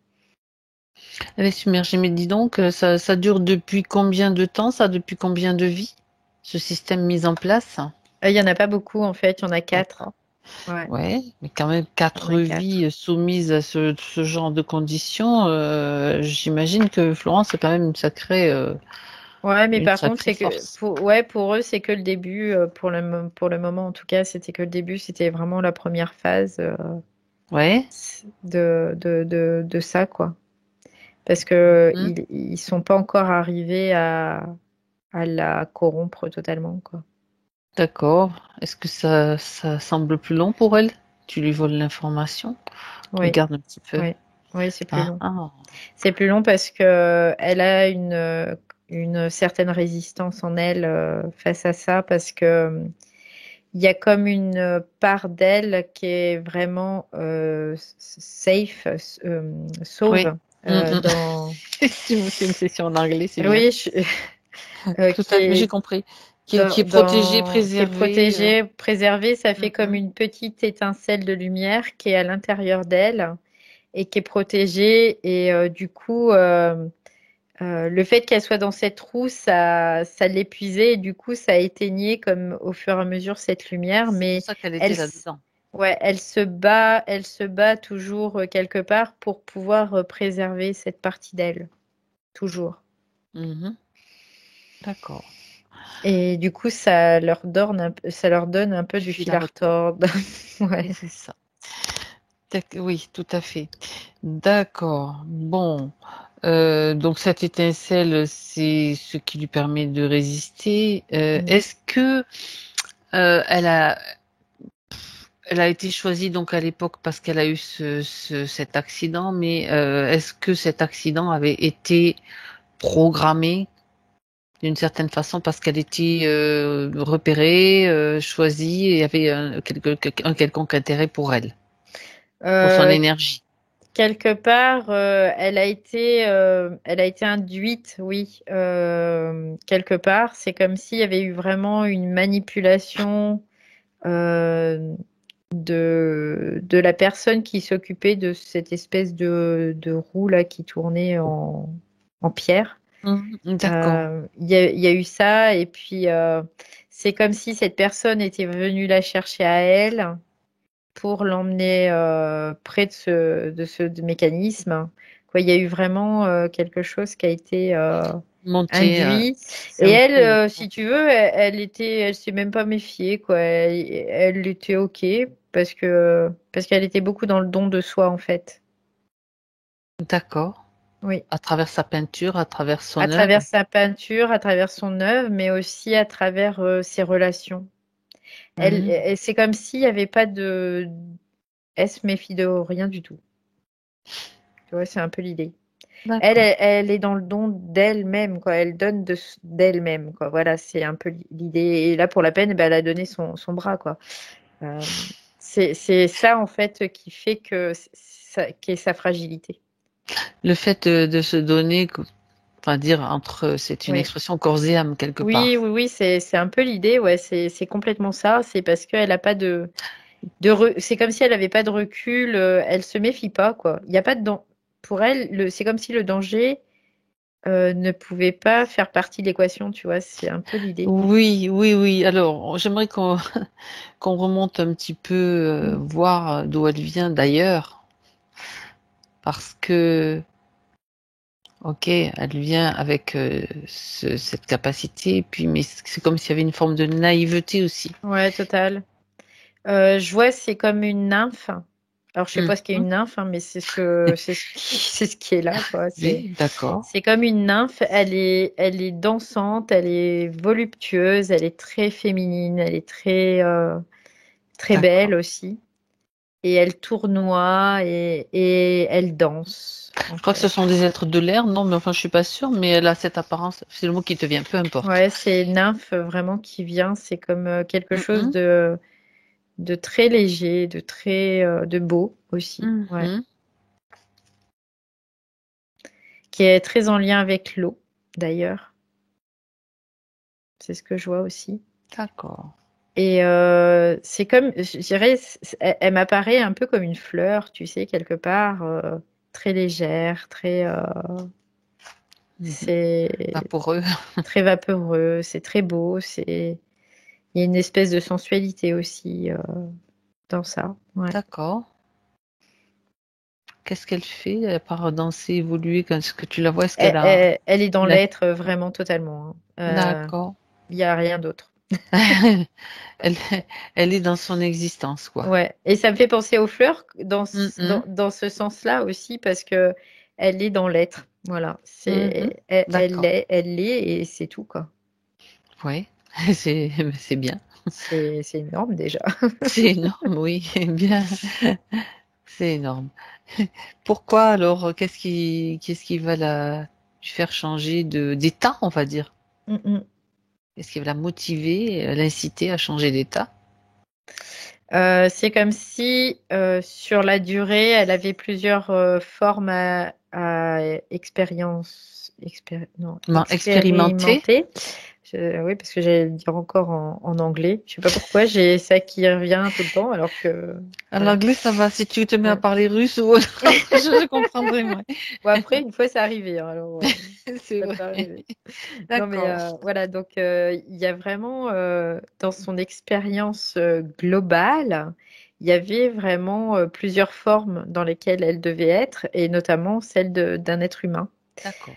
Elle est submergée, mais dis donc, ça dure depuis combien de temps, ça, depuis combien de vies, ce système mis en place? Il y en a pas beaucoup en fait, il y en a 4. D'accord. Ouais, Ouais, mais quand même il y en quatre a 4. vies soumises à ce genre de conditions. J'imagine que Florence, c'est quand même une sacrée. Ouais, mais une par contre, sacrée c'est que force. pour eux, c'est que le début, pour le moment en tout cas, c'était que le début, c'était vraiment la première phase Ouais. de ça, quoi. Parce que Mhm. ils sont pas encore arrivés à la corrompre totalement, quoi. D'accord. Est-ce que ça semble plus long pour elle? Tu lui voles l'information? Oui, Regarde un petit peu. oui, oui, c'est plus Ah, long. ah. C'est plus long parce que elle a une certaine résistance en elle face à ça, parce que il y a comme une part d'elle qui est vraiment safe, Oui. sauve Mm, mm. dans. Tu me fais une session en anglais, c'est bien. Oui, Tout qui à fait, j'ai est compris. Qui est protégée, qui est préservée. protégée, préservée. Ça fait comme Mhm. une petite étincelle de lumière qui est à l'intérieur d'elle et qui est protégée. Et du coup, le fait qu'elle soit dans cette roue, ça l'épuisait. Et du coup, ça éteignait comme au fur et à mesure cette lumière. C'est pour Mais ça qu'elle elle, était là-dedans. ouais, elle se bat toujours quelque part pour pouvoir préserver cette partie d'elle. Toujours. Mhm. D'accord. Et du coup, ça leur donne un peu Du du fil à fil à retordre. retordre. Et Ouais. c'est ça. Oui, tout à fait. D'accord. Bon. Donc cette étincelle, c'est ce qui lui permet de résister. Mm. Est-ce que elle a été choisie donc à l'époque parce qu'elle a eu cet accident, mais est-ce que cet accident avait été programmée d'une certaine façon parce qu'elle était repérée, choisie et avait un quelconque intérêt pour elle, pour son Euh, énergie. Quelque part, elle a été induite, oui, quelque part. C'est comme s'il y avait eu vraiment une manipulation euh, de la personne qui s'occupait de cette espèce de roue là qui tournait en pierre. Mhm, d'accord, Il y a eu ça, et puis c'est comme si cette personne était venue la chercher à elle pour l'emmener près de ce mécanisme. Quoi, il y a eu vraiment quelque chose qui a été monter, induit. c'est Et un elle, peu. si tu veux, elle s'est même pas méfiée, quoi. Elle était OK parce qu'elle était beaucoup dans le don de soi, en fait. D'accord. Oui. À travers sa peinture, à travers À son travers œuvre. sa peinture, à travers son œuvre, mais aussi à travers ses relations. Mhm, C'est comme s'il n'y avait pas de. Elle se méfie de rien du tout. Tu vois, c'est un peu l'idée. d'accord. Elle est dans le don d'elle-même, quoi. Elle donne d'elle-même, quoi. Voilà, c'est un peu l'idée. Et là, pour la peine, ben, elle a donné son bras, quoi. Euh, c'est ça, en fait, qui fait qui est sa fragilité. Le fait de se donner, enfin dire entre, c'est une Oui. expression corps et âme quelque Oui, part. oui, oui, c'est un peu l'idée, ouais, c'est complètement ça. C'est parce qu'elle a pas c'est comme si elle avait pas de recul, elle se méfie pas, quoi. Il y a pas de pour elle, c'est comme si le danger ne pouvait pas faire partie de l'équation, tu vois, c'est un peu l'idée. Oui, oui, oui. Alors, j'aimerais qu'on qu'on remonte un petit peu, Mm. voir d'où elle vient d'ailleurs, parce que, ok, elle vient avec cette capacité, puis mais c'est comme s'il y avait une forme de naïveté aussi. Ouais, total. Je vois, c'est comme une nymphe. Alors, je sais pas ce qu'est Mhm. une nymphe, hein, mais c'est ce qui est là, quoi. Oui, d'accord, C'est comme une nymphe. Elle est dansante, elle est voluptueuse, elle est très féminine, elle est très d'accord. belle aussi. Et elle tournoie et elle danse, en Je crois que ce fait. sont des êtres de l'air, non, mais enfin, je suis pas sûre, mais elle a cette apparence. C'est le mot qui te vient, peu importe. Ouais, c'est nymphe vraiment qui vient. C'est comme quelque chose Mhm, de très léger, de beau aussi. Ouais. mhm. Qui est très en lien avec l'eau, d'ailleurs. C'est ce que je vois aussi. D'accord. Et c'est comme, je dirais, elle m'apparaît un peu comme une fleur, tu sais, quelque part, très légère, Mhm. c'est Vaporeux. très vaporeux, c'est très beau, il y a une espèce de sensualité aussi dans ça. Ouais. D'accord. qu'est-ce qu'elle fait à part danser, évoluer, est-ce que tu la vois? Est-ce qu'elle Elle, a... elle est dans la- l'être vraiment totalement, hein. D'accord. Il n'y a rien d'autre. Elle, elle est dans son existence, quoi. Ouais. Et ça me fait penser aux fleurs Mhm, dans ce sens-là aussi, parce que elle est dans l'être. Voilà. mhm. D'accord. Elle l'est et c'est tout, quoi. Ouais, c'est bien. C'est énorme déjà. C'est énorme, oui, bien. C'est énorme. Pourquoi alors, qu'est-ce qui va la lui faire changer d'état, on va dire? Mm, mm. Qu'est-ce qui va la motiver, l'inciter à changer d'état? C'est comme si sur la durée, elle avait plusieurs formes à non, Expérimenter. expérimenter. Oui, parce que j'allais le dire encore en anglais. Je sais pas pourquoi, j'ai ça qui revient tout le temps, alors que À voilà. l'anglais, ça va. Si tu te mets à Ouais. parler russe ou autre, je comprendrai moins. Bon, après, une fois, c'est arrivé, hein, alors C'est ça vrai. peut arriver. Non, mais D'accord. voilà, donc il y a vraiment dans son expérience globale, il y avait vraiment plusieurs formes dans lesquelles elle devait être, et notamment celle d'un être humain. D'accord.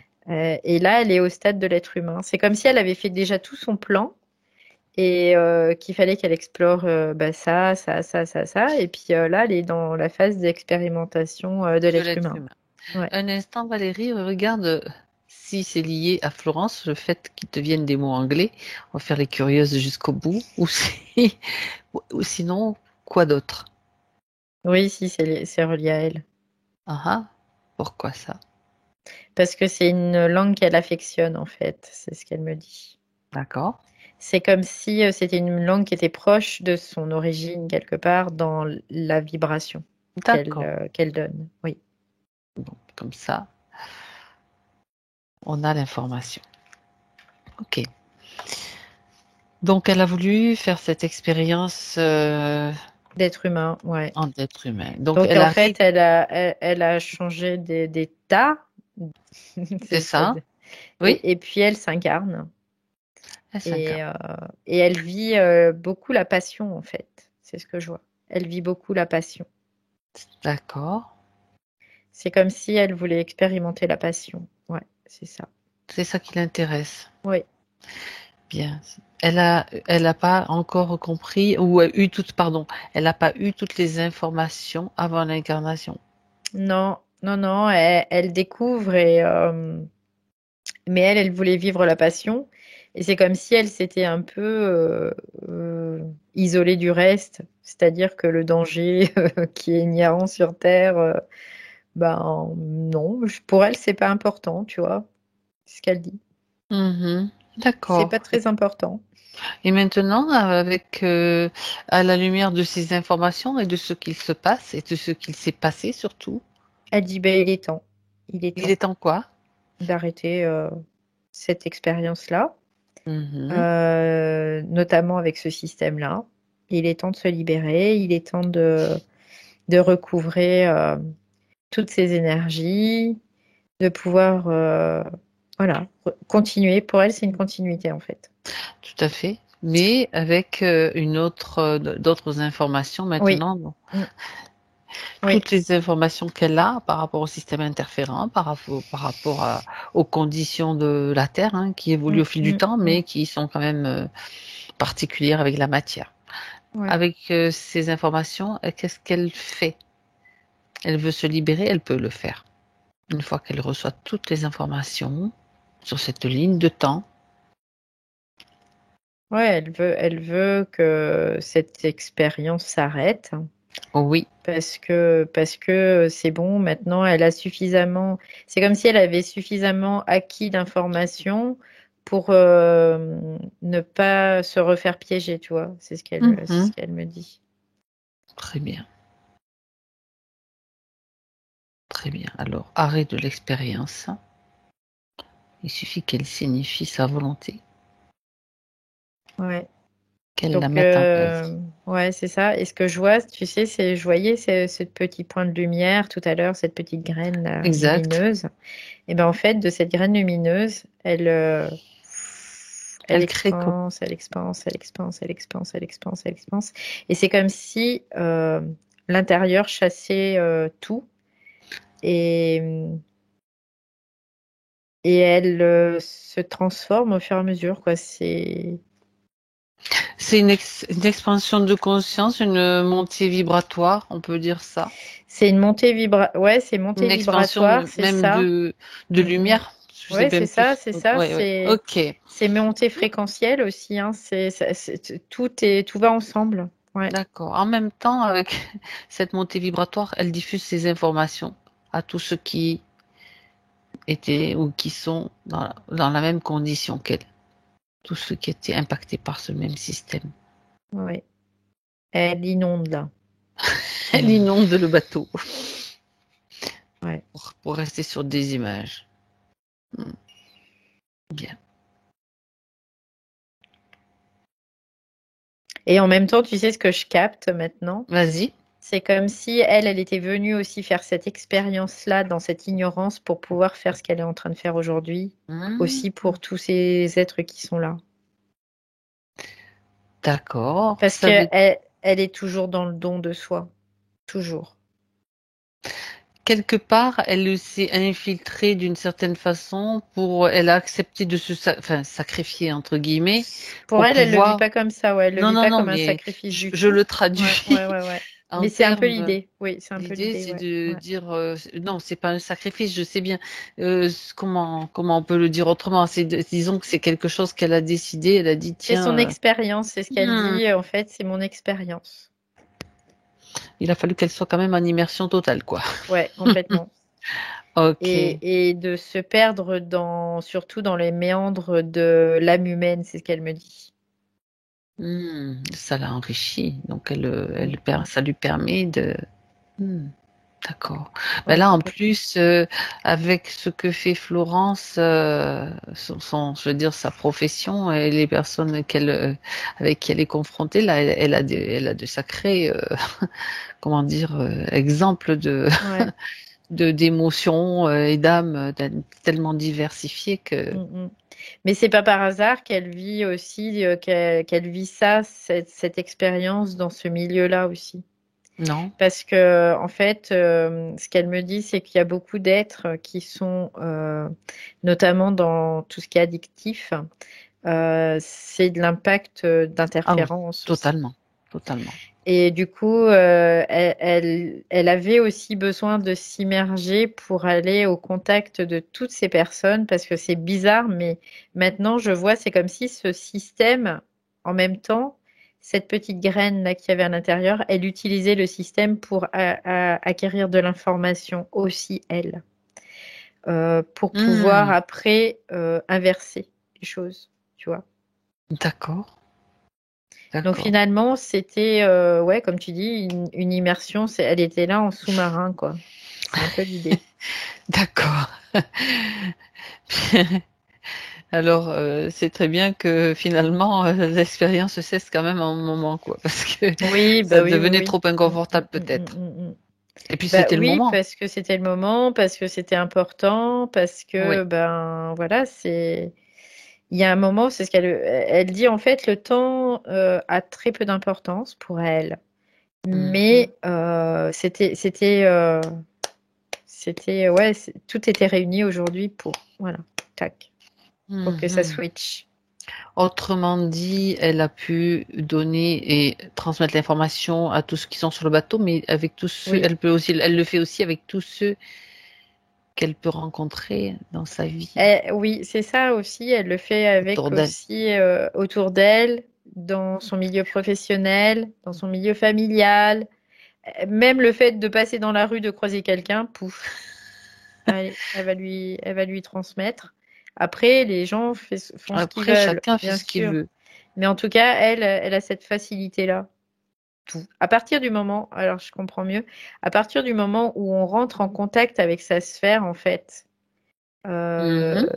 Et là, elle est au stade de l'être humain. C'est comme si elle avait fait déjà tout son plan et qu'il fallait qu'elle explore bah, ça. Et puis là, elle est dans la phase d'expérimentation de De l'être l'être humain. humain. Ouais. Un instant, Valérie, regarde si c'est lié à Florence, le fait qu'il te vienne des mots anglais. On va faire les curieuses jusqu'au bout. Ou sinon, quoi d'autre? Oui, si, c'est relié à elle. Ah ah, pourquoi ça? Parce que c'est une langue qu'elle affectionne, en fait. C'est ce qu'elle me dit. D'accord. C'est comme si c'était une langue qui était proche de son origine, quelque part, dans la vibration D'accord. qu'elle donne. Oui. Bon, comme ça, on a l'information. Ok. Donc, elle a voulu faire cette expérience D'être humain, ouais. en être humain. Donc, Donc, elle en fait, arrive, elle a changé d'état. c'est ça? Oui? Et puis, elle s'incarne. Elle Et, s'incarne. euh, et elle vit beaucoup la passion, en fait. C'est ce que je vois. Elle vit beaucoup la passion. D'accord. C'est comme si elle voulait expérimenter la passion. Ouais, c'est ça. C'est ça qui l'intéresse. Oui. Bien. Elle a pas encore compris ou a eu pardon, elle n'a pas eu toutes les informations avant l'incarnation. Non, non, non, elle découvre mais elle voulait vivre la passion. Et c'est comme si elle s'était un peu isolée du reste. C'est-à-dire que le danger qui est inhérent sur Terre, ben non, pour elle, c'est pas important, tu vois. C'est ce qu'elle dit. Mhm. C'est D'accord. pas très important. Et maintenant, avec à la lumière de ces informations et de ce qu'il se passe et de ce qu'il s'est passé surtout, Elle dit, ben, il est temps. Il est il temps est en quoi? d'arrêter cette expérience-là. Mhm. Notamment avec ce système-là. Il est temps de se libérer, il est temps de recouvrer toutes ces énergies, de pouvoir voilà, continuer. Pour elle, c'est une continuité en fait. Tout à fait. Mais avec d'autres informations Oui, maintenant. Bon. mm, oui, Toutes les informations qu'elle a par rapport au système interférent, par rapport aux conditions de la Terre, hein, qui évoluent mm, au fil du mm, temps, mm. mais qui sont quand même particulières avec la matière. Ouais. Avec ces informations, qu'est-ce qu'elle fait? Elle veut se libérer, elle peut le faire. Une fois qu'elle reçoit toutes les informations sur cette ligne de temps, Ouais, elle veut que cette expérience s'arrête oh oui, parce que c'est bon, maintenant elle a suffisamment, c'est comme si elle avait suffisamment acquis d'informations pour ne pas se refaire piéger, tu vois. C'est ce mhm, qu'elle me dit. très bien, très bien. Alors, arrêt de l'expérience. Il suffit qu'elle signifie sa volonté, Ouais. qu'elle la Donc, mette en œuvre. ouais, c'est ça. Et ce que je vois, tu sais, je voyais ce petit point de lumière tout à l'heure, cette petite graine là, Exact. lumineuse. Et ben en fait, de cette graine lumineuse, elle Elle crée quoi? expanse, elle expanse, elle expanse, elle expanse, elle expanse, elle expanse. Et c'est comme si l'intérieur chassait tout Et, et elle se transforme au fur et à mesure, quoi. C'est une expansion de conscience, une montée vibratoire, on peut dire ça. C'est une montée ouais, c'est Une montée expansion vibratoire, c'est même ça. de Mm, mm. lumière. Je sais Ouais, c'est même ça, plus. c'est ça. Ouais, ouais. Ok. C'est montée fréquentielle aussi, hein. Tout va ensemble. Ouais. D'accord. En même temps, avec cette montée vibratoire, elle diffuse ces informations à tous ceux qui étaient ou qui sont dans la même condition qu'elle. Tous ceux qui étaient impactés par ce même système. Ouais. Elle inonde là. Elle inonde le bateau Ouais. pour rester sur des images. Hmm. Bien. Et en même temps, tu sais ce que je capte maintenant? Vas-y. C'est comme si elle était venue aussi faire cette expérience-là dans cette ignorance pour pouvoir faire ce qu'elle est en train de faire aujourd'hui, Hmm. aussi pour tous ces êtres qui sont là. D'accord. Parce Ça que veut elle est toujours dans le don de soi. Toujours. quelque part, elle s'est infiltrée d'une certaine façon elle a accepté de sacrifier entre guillemets Pour pour elle, elle le vit pouvoir. pas comme ça, ouais. Elle le Non, vit non, pas non, comme un mais sacrifice du je tout. le Ouais, traduis ouais, ouais, ouais. en Mais c'est un peu termes. l'idée. Oui, c'est un peu L'idée, l'idée, c'est ouais. de Ouais. dire non, c'est pas un sacrifice. Je sais bien comment on peut le dire autrement. Disons que c'est quelque chose qu'elle a décidé. Elle a dit C'est son tiens, expérience, c'est ce qu'elle dit. En fait, c'est mon expérience. il a fallu qu'elle soit quand même en immersion totale, quoi. Ouais, complètement. Ok. Et de se perdre surtout dans les méandres de l'âme humaine, c'est ce qu'elle me dit. Ça l'a enrichi. Donc Mm, mm. ça lui permet de. Hmm, d'accord. Ben Ouais, là, en complètement. plus, avec ce que fait Florence, je veux dire, sa profession et les personnes avec qui elle est confrontée, là, elle a de sacrés, comment dire, exemples Ouais. d'émotions et d'âmes tellement diversifiées que, Mm, mm. Mais c'est pas par hasard qu'elle vit aussi, qu'elle vit ça, cette expérience dans ce milieu-là aussi. non? Parce que, en fait, ce qu'elle me dit, c'est qu'il y a beaucoup d'êtres qui sont, notamment dans tout ce qui est addictif, c'est de l'impact Ah oui, d'interférence aussi. totalement, totalement. Et du coup, elle avait aussi besoin de s'immerger pour aller au contact de toutes ces personnes, parce que c'est bizarre, mais maintenant je vois, c'est comme si ce système, en même temps, cette petite graine là qu'il y avait à l'intérieur, elle utilisait le système pour acquérir de l'information aussi, elle, pour pouvoir Hmm, après inverser les choses, tu vois. d'accord, Donc d'accord. finalement, c'était, ouais, comme tu dis, une immersion. Elle était là en sous-marin, quoi. C'est un peu l'idée. D'accord. Alors, c'est très bien que finalement, l'expérience cesse quand même à un moment, quoi, parce que Oui, ça bah oui, oui, devenait oui. trop Mm, mm, inconfortable mm, peut-être. mm, mm, mm. Et puis Bah c'était le oui, moment. parce que c'était le moment, parce que c'était important, parce Oui. que, ben voilà, c'est. Il y a un moment, c'est ce elle dit en fait, le temps a très peu d'importance pour elle. Mhm. Mais ouais, tout était réuni aujourd'hui pour, voilà, tac, pour que ça Mhm. switch. Autrement dit, elle a pu donner et transmettre l'information à tous ceux qui sont sur le bateau, mais avec tous ceux, Oui. elle le fait aussi avec tous ceux qu'elle peut rencontrer dans sa vie, Oui, c'est ça aussi. Elle le fait autour avec d'elle. aussi autour d'elle, dans son milieu professionnel, dans son milieu familial. Même le fait de passer dans la rue, de croiser quelqu'un, pouf, allez, elle va lui transmettre. Après, les gens font ce qu'ils Après, veulent, chacun fait bien ce qu'il sûr. veut. Mais en tout cas, elle a cette facilité-là. Tout. À partir du moment, alors je comprends mieux, à partir du moment où on rentre en contact avec sa sphère, en fait, Mhm.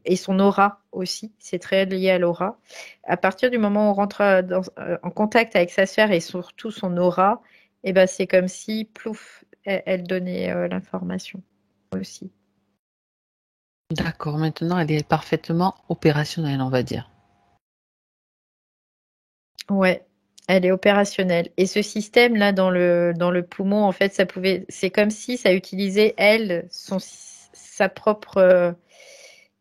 et son aura aussi, c'est très lié à l'aura. À partir du moment où on rentre en contact avec sa sphère et surtout son aura, et ben c'est comme si, plouf, elle donnait l'information aussi. D'accord, maintenant elle est parfaitement opérationnelle, on va dire. Ouais, Elle est opérationnelle. Et ce système-là dans le poumon, en fait, c'est comme si ça utilisait, elle, sa propre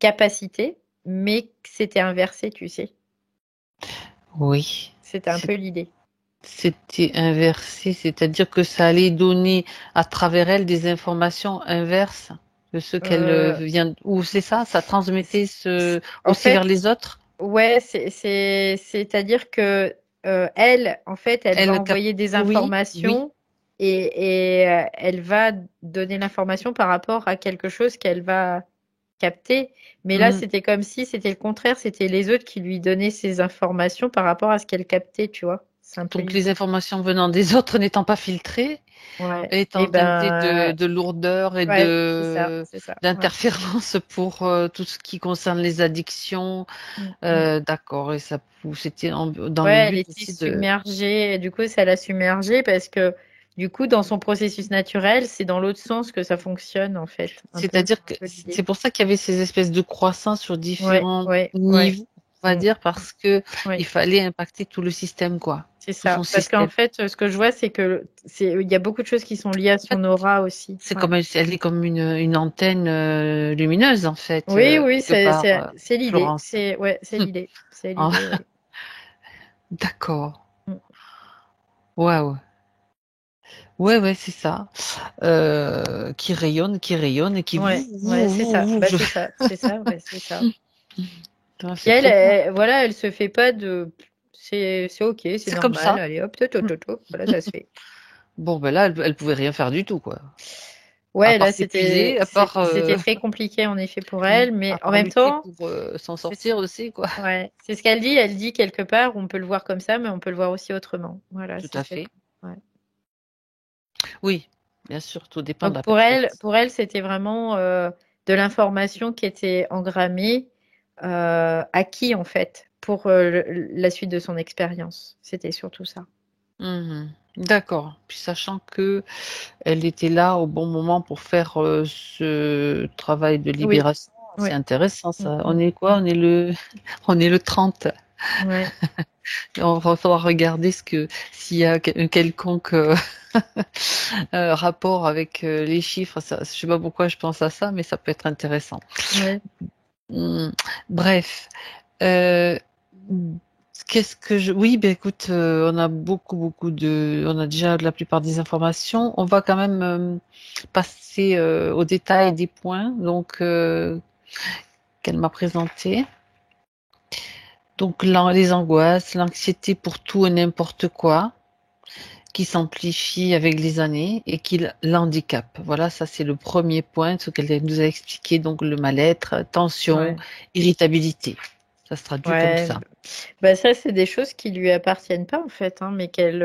capacité, mais que c'était inversé, tu sais. Oui. C'était un peu l'idée. C'était inversé, c'est-à-dire que ça allait donner à travers elle des informations inverses de ce qu'elle Euh, vient. Ou c'est ça, ça transmettait En aussi vers fait, les autres. ouais, c'est-à-dire que elle, en fait, elle va Elle cap. envoyer des Oui, oui. informations et elle va donner l'information par rapport à quelque chose qu'elle va capter. Mais là, Mm. c'était comme si c'était le contraire, c'était les autres qui lui donnaient ces informations par rapport à ce qu'elle captait, tu vois. C'est un peu Donc les l'idée. informations venant des autres n'étant pas filtrées, Ouais. Et étant teintées ben, de lourdeur et ouais, c'est ça, de c'est ça. Ouais. d'interférence pour tout ce qui concerne les addictions. Mm, mm. D'accord, et ça, c'était dans le Ouais, elle but était aussi de. submergée. Et du coup, ça l'a submergée parce que du coup, dans son processus naturel, c'est dans l'autre sens que ça fonctionne en fait. C'est-à-dire Un que peu l'idée. c'est pour ça qu'il y avait ces espèces de croissance sur Ouais, différents ouais, ouais. niveaux, on va Mm, dire, parce que ouais, il fallait impacter tout le système, quoi, c'est tout son ça. Parce qu'en système. fait, ce que je vois, c'est que il y a beaucoup de choses qui sont liées à En fait, son aura aussi. c'est Ouais. comme elle est comme une antenne lumineuse, en fait, Oui, oui, quelque part, c'est l'idée. Florence. C'est l'idée. C'est Ah, l'idée, oui. d'accord. Mm. Waouh. Ouais, ouais, c'est ça. Qui rayonne et qui Ouais, ouais, c'est ça. Bah, c'est ça, c'est ça, ouais, c'est ça. Puis C'est elle, trop bien. voilà, elle se fait pas de. C'est ok, c'est C'est comme normal. ça. Allez, hop, tot, tot, tot, tot, voilà, ça se fait. Bon, ben là, elle pouvait rien faire du tout, quoi. À Ouais, part là, s'épuiser, à part c'était très compliqué en effet pour elle, mais à en part même lutter temps, pour s'en c'est sortir aussi, quoi. ouais, c'est ce qu'elle dit. Elle dit quelque part, on peut le voir comme ça, mais on peut le voir aussi autrement. Voilà, Tout c'est à ce qu'elle fait. dit. Ouais. Oui, bien sûr, tout dépend de Donc la perspective. pour elle, c'était vraiment de l'information qui était engrammée, acquis en fait, pour la suite de son expérience. C'était surtout ça. Mhm. D'accord. Puis sachant que elle était là au bon moment pour faire ce travail de Oui, libération, c'est oui. intéressant Mm, ça. On mm. est quoi? On est le 30. Ouais. On va falloir regarder s'il y a un quelconque rapport avec les chiffres. Ça, je sais pas pourquoi je pense à ça, mais ça peut être intéressant. Ouais. Hmm. Bref. Euh, Qu'est-ce que je... Oui, ben écoute, on a on a déjà la plupart des informations. On va quand même passer au détail des points donc qu'elle m'a présentés. Donc les angoisses, l'anxiété pour tout et n'importe quoi, qui s'amplifie avec les années et qui l'handicape. Voilà, ça c'est le premier point, ce qu'elle nous a expliqué, donc le mal-être, tension, Ouais. irritabilité. Ça se traduit comme Ouais. ça. Bah ça, c'est des choses qui lui appartiennent pas en fait, hein, mais qu'elle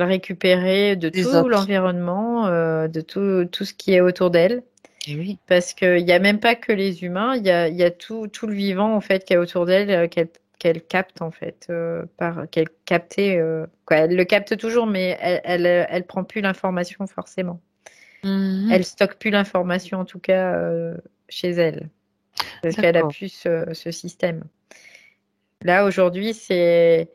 récupérait de Les tout autres. l'environnement, de tout ce qui est autour d'elle. Et oui. Parce qu'il n'y a même pas que les humains, il y a tout le vivant en fait qui est autour d'elle, qu'elle capte en fait, qu'elle captait. Quoi, elle le capte toujours, mais elle prend plus l'information forcément. Mhm. Elle stocke plus l'information en tout cas chez elle, parce qu'elle a D'accord. plus ce système. Là, aujourd'hui, c'est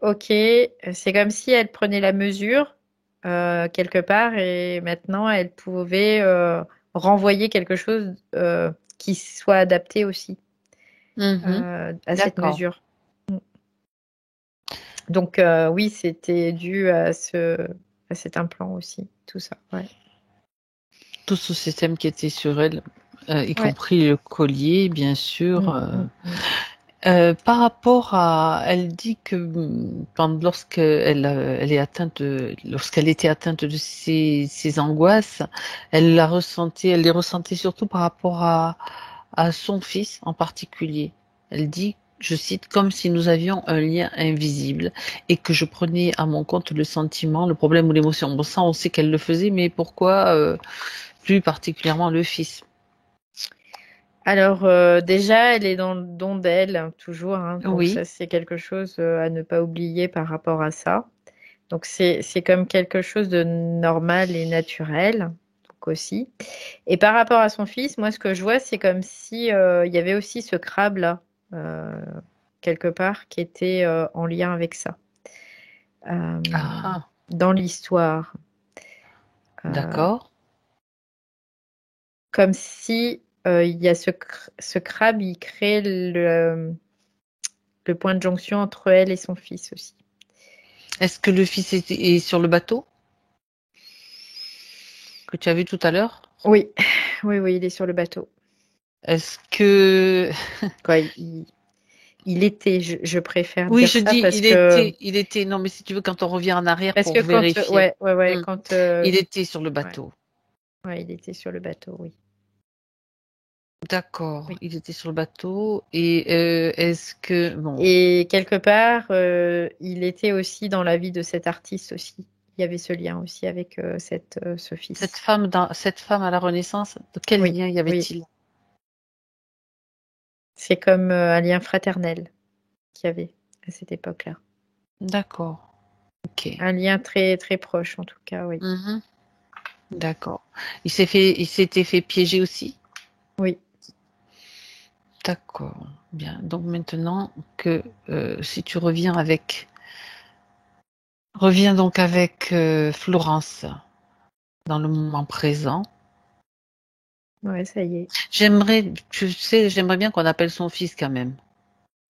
OK. C'est comme si elle prenait la mesure quelque part et maintenant elle pouvait renvoyer quelque chose qui soit adapté aussi Mhm. à cette D'accord. mesure. Donc oui, c'était dû à cet implant aussi, tout ça. Ouais. Tout ce système qui était sur elle, y Ouais. compris le collier, bien sûr. Mm, mm, mm. Par rapport à, elle dit que lorsqu'elle était atteinte de ces angoisses, elle les ressentait surtout par rapport à son fils en particulier. Elle dit, je cite, comme si nous avions un lien invisible et que je prenais à mon compte le sentiment, le problème ou l'émotion. Bon, ça, on sait qu'elle le faisait, mais pourquoi plus particulièrement le fils? Alors déjà, elle est dans le don d'elle, hein, toujours, hein, donc Oui. ça c'est quelque chose à ne pas oublier par rapport à ça. Donc c'est comme quelque chose de normal et naturel, donc aussi. Et par rapport à son fils, moi ce que je vois, c'est comme si il y avait aussi ce crabe là, euh, quelque part, qui était en lien avec ça. Ah, dans l'histoire. d'accord. Comme si il y a ce crabe, il crée le point de jonction entre elle et son fils aussi. Est-ce que le fils est sur le bateau que tu as vu tout à l'heure? Oui, oui, oui, il est sur le bateau. Est-ce que... Quoi, il était, je préfère Oui, dire je ça dis, parce il était, non, mais si tu veux, quand on revient en arrière que pour quand, vérifier. ouais, Hmm. quand, Il était sur le ouais, bateau. ouais, il était sur le bateau, oui. D'accord, Oui. il était sur le bateau. Et est-ce que... Bon, Et quelque part, il était aussi dans la vie de cet artiste aussi. Il y avait ce lien aussi avec ce fils. cette femme à la Renaissance, de quel Oui, lien y oui. avait-il? C'est comme un lien fraternel qu'il y avait à cette époque-là. D'accord, ok. Un lien très, très proche, en tout cas, oui. Mhm. D'accord. Il s'était fait piéger aussi? Oui, D'accord. Bien. Donc maintenant que si tu reviens donc avec Florence dans le moment présent. ouais, ça y est. J'aimerais bien qu'on appelle son fils quand même.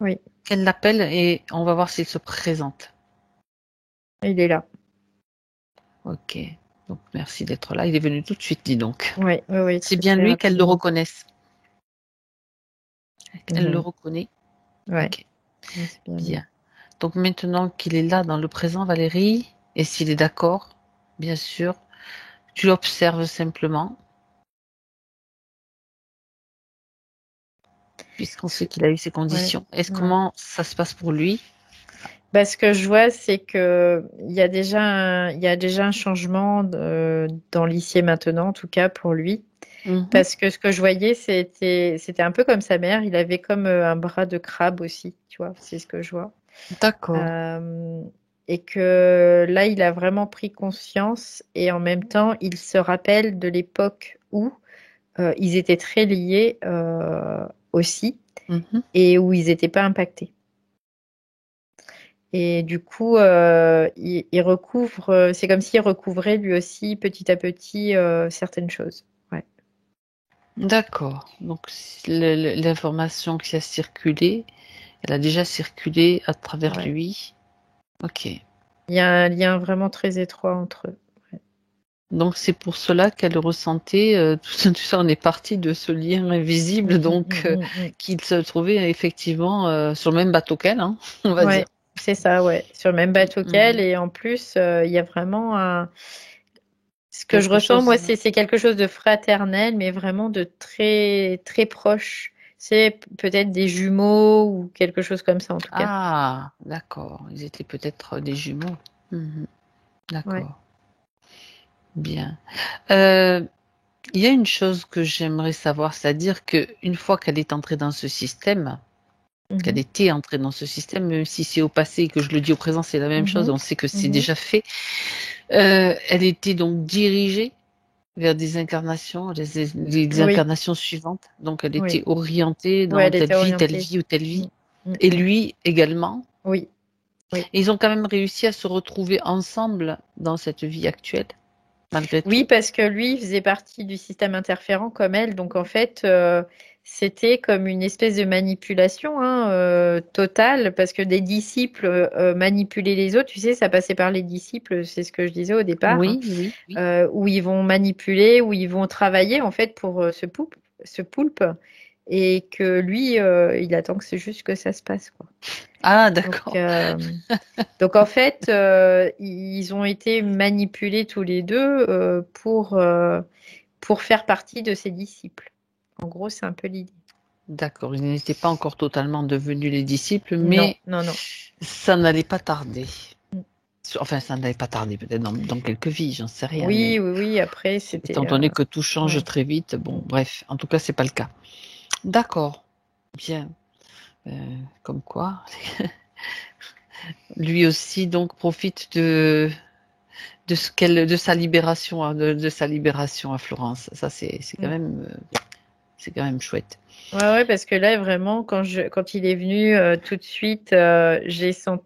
Oui, Qu'elle l'appelle et on va voir s'il se présente. il est là. Ok. Donc merci d'être là. Il est venu tout de suite, dis donc. Oui, oui, oui, C'est très, bien très lui qu'elle le rapidement. reconnaisse. Elle le Mhm. reconnaît. Ouais, Ok. ouais, c'est bien lui. Bien. Donc maintenant qu'il est là dans le présent, Valérie, et s'il est d'accord, bien sûr, tu observes simplement, puisqu'on sait qu'il a eu ses Ouais, conditions. Est-ce ouais. comment ça se passe pour lui? Bah, ce que je vois, c'est que il y a déjà un changement dans l'ici et maintenant, en tout cas pour lui. Mhm. Parce que ce que je voyais, c'était un peu comme sa mère. Il avait comme un bras de crabe aussi, tu vois. C'est ce que je vois. D'accord. Euh, et que là, il a vraiment pris conscience et en même temps, il se rappelle de l'époque où ils étaient très liés aussi Mhm. et où ils n'étaient pas impactés. Et du coup, il recouvre, c'est comme s'il recouvrait lui aussi petit à petit certaines choses. Ouais. D'accord. Donc l'information qui a circulé, elle a déjà circulé à travers Ouais. lui. Ok. Il y a un lien vraiment très étroit entre eux. Ouais. Donc c'est pour cela qu'elle ressentait tout ça. On est parti de ce lien invisible, donc Mm. qu'il se trouvait effectivement sur le même bateau qu'elle, hein, on va dire. Ouais, c'est ça, ouais. Sur le même bateau qu'elle. Mhm. Et en plus, il y a vraiment un. Ce que je Quelque ressens, moi, chose. c'est quelque chose de fraternel, mais vraiment de très, très proche. C'est peut-être des jumeaux ou quelque chose comme ça, en tout cas. Ah, d'accord. Ils étaient peut-être des jumeaux. Mhm. Ouais. D'accord. Bien. Euh, il y a une chose que j'aimerais savoir, c'est-à-dire que une fois qu'elle est entrée dans ce système, qu'elle Mhm. était entrée dans ce système, même si c'est au passé et que je le dis au présent, c'est la même chose, Mhm. on sait que c'est Mhm. déjà fait. Elle était donc dirigée vers des incarnations, les Oui, incarnations suivantes. Donc elle était oui. orientée Ouais, dans elle était telle orientée. vie ou telle vie. Mm, mm, Et mm. lui également. Oui, oui. Et ils ont quand même réussi à se retrouver ensemble dans cette vie actuelle, malgré Oui, tout. parce que lui, il faisait partie du système interférent comme elle. Donc, en fait, c'était comme une espèce de manipulation hein, totale, parce que des disciples manipulaient les autres. Tu sais, ça passait par les disciples, c'est ce que je disais au départ, hein, Oui, oui, oui. où ils vont manipuler, où ils vont travailler, en fait, pour ce poulpe. Et que lui, il attend que c'est juste que ça se passe, quoi. Ah, Donc, d'accord. donc en fait, ils ont été manipulés tous les deux pour faire partie de ses disciples. En gros, c'est un peu l'idée. D'accord. Ils n'étaient pas encore totalement devenus les disciples, Non, mais non, non. ça n'allait pas tarder. Enfin, ça n'allait pas tarder, peut-être dans quelques vies, j'en sais rien, Oui, mais oui, oui. Après, étant c'était. donné que tout change Ouais. très vite, bon, bref, en tout cas, c'est pas le cas. D'accord. Bien. Euh, comme quoi, lui aussi donc profite de sa libération, hein, de sa libération à Florence. Ça Mm. c'est quand même chouette. Ouais, ouais, parce que là, vraiment, quand il est venu tout de suite, j'ai senti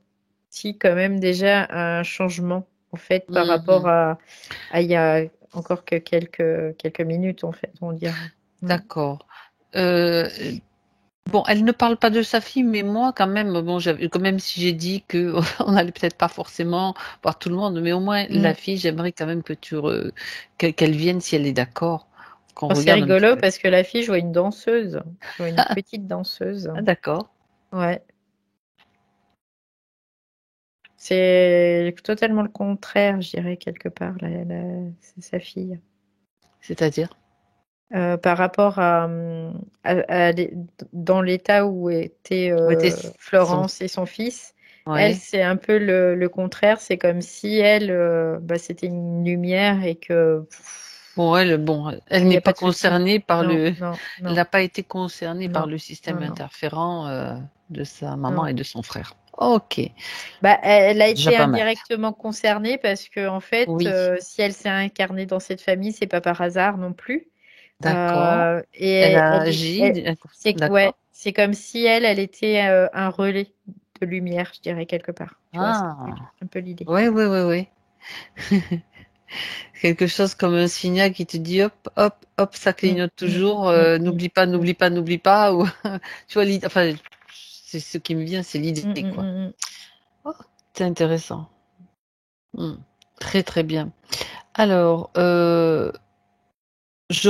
senti quand même déjà un changement, en fait, par rapport Mhm. à il y a encore que quelques minutes, en fait, on dirait. Ouais. D'accord. Euh, bon, elle ne parle pas de sa fille, mais moi, quand même, bon, quand même, si j'ai dit que on allait peut-être pas forcément voir tout le monde, mais au moins la Mm. fille, j'aimerais quand même que qu'elle vienne si elle est d'accord, qu'on Oh, c'est regarde un petit rigolo peu. parce que la fille, je vois une danseuse. Je vois une petite danseuse. Ah, d'accord. Ouais. C'est totalement le contraire, je dirais, quelque part, c'est sa fille. C'est-à-dire? Par rapport dans l'état où étaient Ouais, son. Florence et son fils, elle, Ouais. c'est un peu le contraire. C'est comme si elle, bah, c'était une lumière et que Bon, elle il n'y n'est a pas pas de souci. concernée par Non, le, non, elle non, n'a pas été concernée par non, le système non, non, interférent de sa maman non. et de son frère. Ok, Bah, elle a déjà été pas mal. indirectement concernée parce que, en fait, Oui, si elle s'est incarnée dans cette famille, c'est pas par hasard non plus. d'accord. Elle Et a agi, ouais, d'accord. c'est comme si elle était un relais de lumière, je dirais quelque part. Tu vois, c'est Ah, un peu l'idée. oui, oui, oui, oui. Quelque chose comme un signal qui te dit hop, hop, hop, ça Mm, clignote mm, toujours. mm, mm, N'oublie pas, mm, n'oublie pas, n'oublie pas. Ou tu vois, enfin, c'est ce qui me vient, c'est mm, l'idée, mm, quoi. mm, mm. Oh, c'est intéressant. Hmm. Très, très bien. Alors, je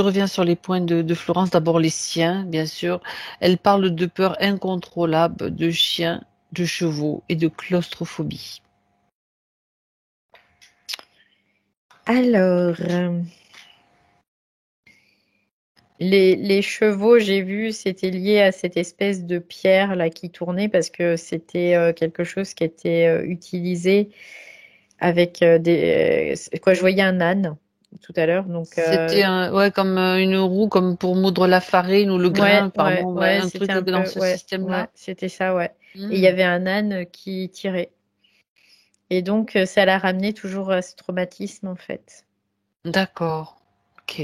reviens sur les points de Florence. D'abord les siens, bien sûr. Elle parle de peur incontrôlable, de chiens, de chevaux et de claustrophobie. Alors, les chevaux, j'ai vu, c'était lié à cette espèce de pierre là qui tournait parce que c'était quelque chose qui était utilisé avec quoi, je voyais un âne tout à l'heure, donc C'était ouais, comme une roue, comme pour moudre la farine ou le ouais, grain, ouais, pardon, ouais, ouais, un c'était truc un dans peu, ce ouais, ouais, système-là. c'était ça, ouais. Et il y Hmm. avait un âne qui tirait. Et donc, ça l'a ramené toujours à ce traumatisme, en fait. D'accord. Ok.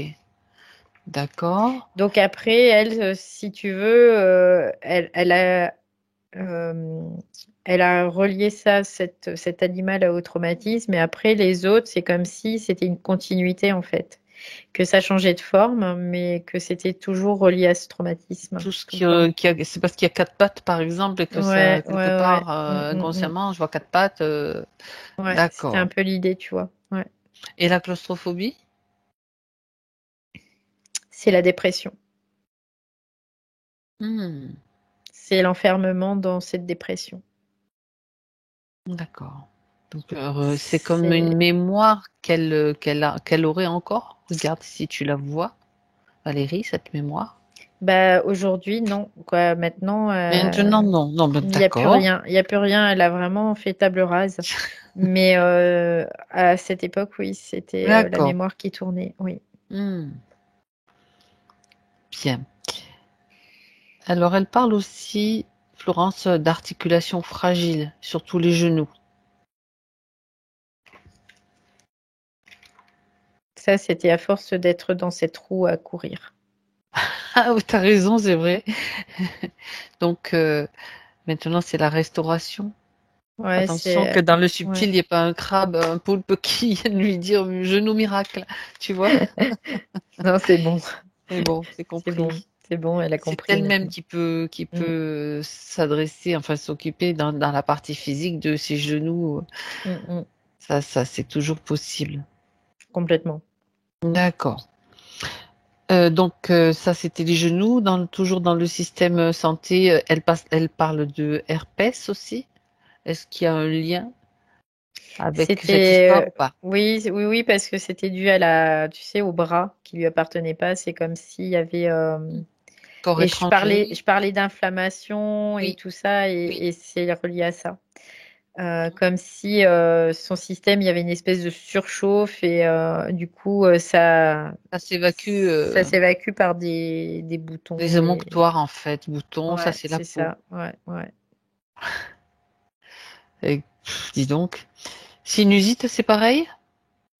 D'accord. Donc après, elle, si tu veux, euh, elle a relié ça, cet animal au traumatisme. Et après, les autres, c'est comme si c'était une continuité, en fait. Que ça changeait de forme, mais que c'était toujours relié à ce traumatisme. Tout ce Tout le temps. c'est parce qu'il y a quatre pattes, par exemple, et que ça, Ouais, quelque ouais, ouais. part, inconsciemment, je vois quatre pattes. Ouais, c'était un D'accord. peu l'idée, tu vois. Ouais. Et la claustrophobie? C'est la dépression. Hmm. C'est l'enfermement dans cette dépression. D'accord. Donc, c'est comme une C'est mémoire qu'elle aurait encore. Regarde si tu la vois, Valérie, cette mémoire. bah aujourd'hui non quoi. Maintenant Maintenant, non. Non, ben, il n'y a plus d'accord. rien. Il y a plus rien. Elle a vraiment fait table rase. Mais à cette époque, oui, c'était la D'accord. mémoire qui tournait. Oui. Hmm. Bien. Alors, elle parle aussi, Florence, d'articulation fragile, surtout les genoux. Ça, c'était à force d'être dans cette roue à courir. Ah, oui, t'as raison, c'est vrai. Donc, maintenant, c'est la restauration. Ouais, Attention que dans le subtil, ouais. il n'y ait pas un crabe, un poulpe qui vienne lui dire genou miracle. Tu vois? Non, c'est bon. Mais bon, c'est C'est bon. compris. C'est bon. Elle a C'est compris elle-même maintenant. Mm, qui peut s'adresser, enfin s'occuper dans la partie physique de ses genoux. mm, mm. Ça, c'est toujours possible. Complètement. D'accord. Donc ça, c'était les genoux. Toujours dans le système santé, elle parle de herpès aussi. Est-ce qu'il y a un lien avec cette histoire C'était, ou pas? oui, oui, oui, parce que c'était dû tu sais, au bras qui lui appartenait pas. C'est comme s'il y avait, Corps et étranger? je parlais d'inflammation et Oui, tout ça, oui. et c'est relié à ça. Comme si son système, il y avait une espèce de surchauffe et du coup, Ça s'évacue ça s'évacue par des les boutons et émonctoires en fait. Boutons, ça ouais, c'est la c'est peau. ça. Ouais, ouais. Et, dis donc. Sinusite, c'est pareil?